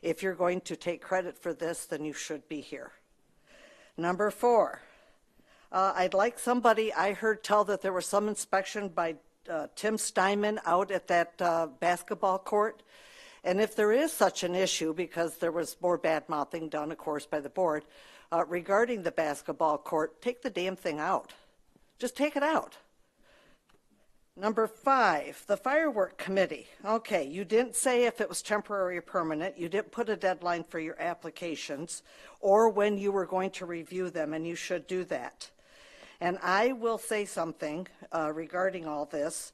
if you're going to take credit for this, then you should be here. Number 4, I'd like somebody, I heard tell that there was some inspection by Tim Steinman out at that basketball court. And if there is such an issue, because there was more bad mouthing done, of course, by the board, regarding the basketball court, take the damn thing out. Just take it out. Number 5, the firework committee. Okay, you didn't say if it was temporary or permanent. You didn't put a deadline for your applications or when you were going to review them, and you should do that. And I will say something regarding all this,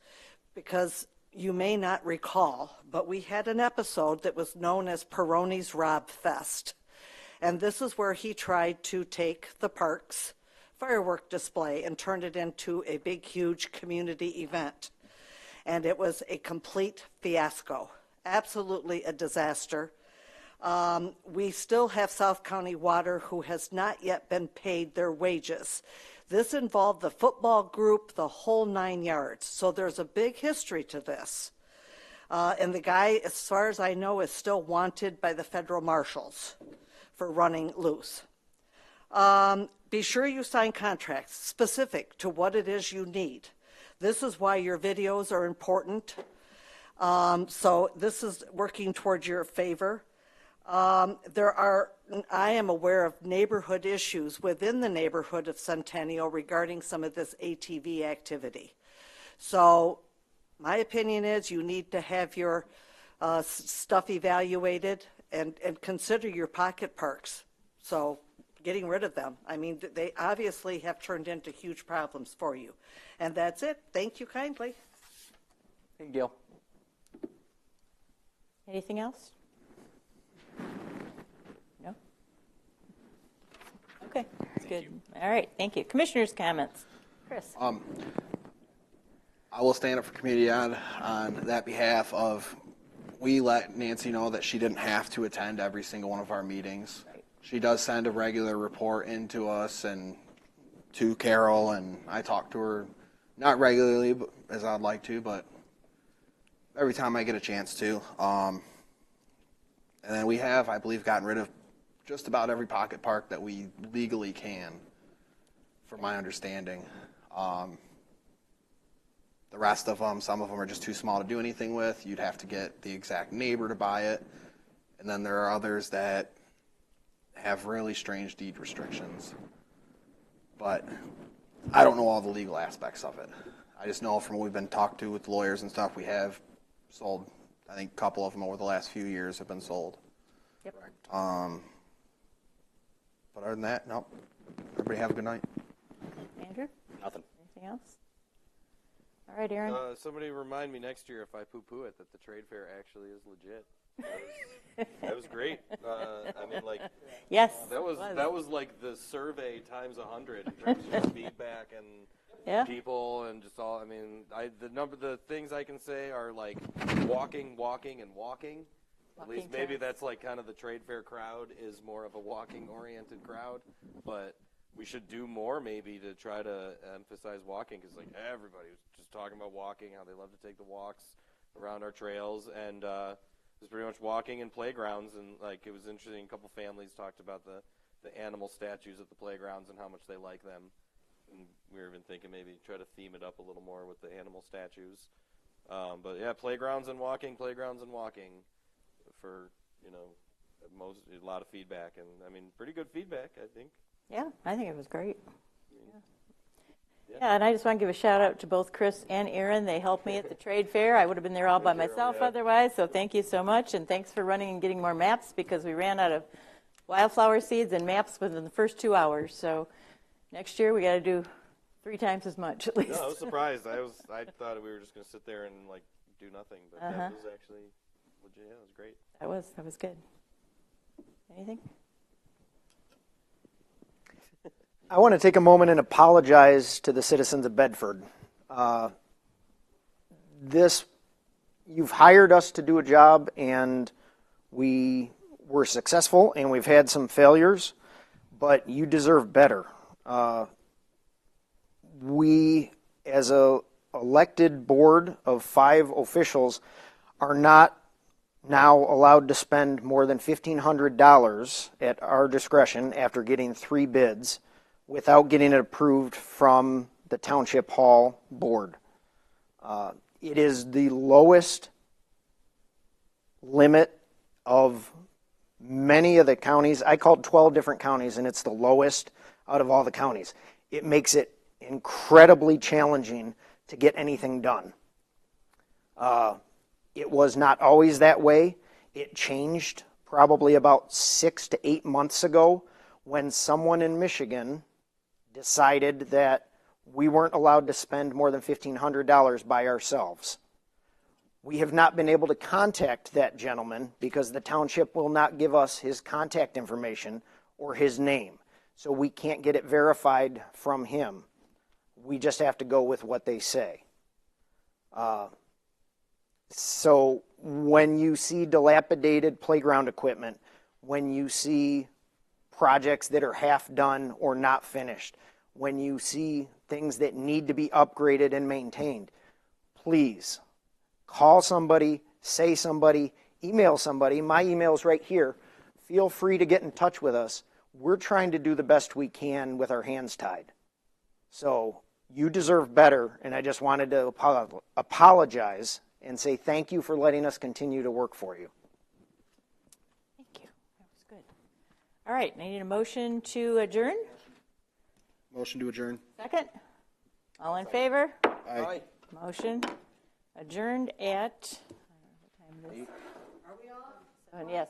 because you may not recall, but we had an episode that was known as Peroni's Rob Fest. And this is where he tried to take the park's firework display and turned it into a big, huge community event. And it was a complete fiasco, absolutely a disaster. We still have South County Water, who has not yet been paid their wages. This involved the football group, the whole 9 yards. So there's a big history to this. And the guy, as far as I know, is still wanted by the federal marshals for running loose. Be sure you sign contracts specific to what it is you need. This is why your videos are important. So this is working towards your favor. I am aware of neighborhood issues within the neighborhood of Centennial regarding some of this ATV activity. So my opinion is you need to have your stuff evaluated and consider your pocket parks. So getting rid of them. I mean, they obviously have turned into huge problems for you. And that's it. Thank you kindly. Hey, Gail. Anything else? No? Okay, that's good. All right, thank you. Commissioners' comments. Chris. I will stand up for community on that behalf of, we let Nancy know that she didn't have to attend every single one of our meetings. Right. She does send a regular report into us and to Carol, and I talk to her, not regularly as I'd like to, but every time I get a chance to. And then we have, I believe, gotten rid of just about every pocket park that we legally can, from my understanding. The rest of them, some of them are just too small to do anything with. You'd have to get the exact neighbor to buy it. And then there are others that have really strange deed restrictions. But I don't know all the legal aspects of it. I just know from what we've been talked to with lawyers and stuff, we have sold, I think a couple of them over the last few years have been sold. Yep. But other than that, no. Everybody have a good night. Andrew? Nothing. Anything else? All right, Aaron. Somebody remind me next year if I poo-poo it that the trade fair actually is legit. That was great. I mean, like, Yes. that was like the survey times 100 in terms of feedback and Yeah. people and just all. I mean, the things I can say are like walking, and walking. At least maybe that's like kind of the trade fair crowd is more of a walking oriented crowd, but we should do more maybe to try to emphasize walking, because like everybody was just talking about walking, how they love to take the walks around our trails, and it was pretty much walking and playgrounds, and like it was interesting. A couple families talked about the animal statues at the playgrounds and how much they like them, and we were even thinking maybe try to theme it up a little more with the animal statues. But yeah, playgrounds and walking for, you know, a lot of feedback, and I mean pretty good feedback, I think. Yeah, I think it was great. Yeah, and I just want to give a shout out to both Chris and Aaron. They helped me at the trade fair. I would have been there all by myself otherwise, so thank you so much, and thanks for running and getting more maps, because we ran out of wildflower seeds and maps within the first 2 hours. So next year we got to do 3 times as much at least. No, I was surprised. I thought we were just going to sit there and like do nothing, but that was actually legit. Yeah, it was great. That was good. Anything? I want to take a moment and apologize to the citizens of Bedford. You've hired us to do a job, and we were successful, and we've had some failures, but you deserve better. We, as a elected board of 5 officials, are not now allowed to spend more than $1,500 at our discretion after getting 3 bids without getting it approved from the Township Hall board. It is the lowest limit of many of the counties. I called 12 different counties, and it's the lowest out of all the counties. It makes it incredibly challenging to get anything done. It was not always that way. It changed probably about 6 to 8 months ago when someone in Michigan decided that we weren't allowed to spend more than $1,500 by ourselves. We have not been able to contact that gentleman because the township will not give us his contact information or his name. So we can't get it verified from him. We just have to go with what they say. So when you see dilapidated playground equipment, when you see projects that are half done or not finished, when you see things that need to be upgraded and maintained, please call somebody, say somebody, email somebody. My email's right here. Feel free to get in touch with us. We're trying to do the best we can with our hands tied. So you deserve better, and I just wanted to apologize and say thank you for letting us continue to work for you. Thank you. That was good. All right, I need a motion to adjourn. Motion to adjourn. Second? All in favor? Aye. Motion adjourned at, I don't know what time it is. Are we on? 7, yes.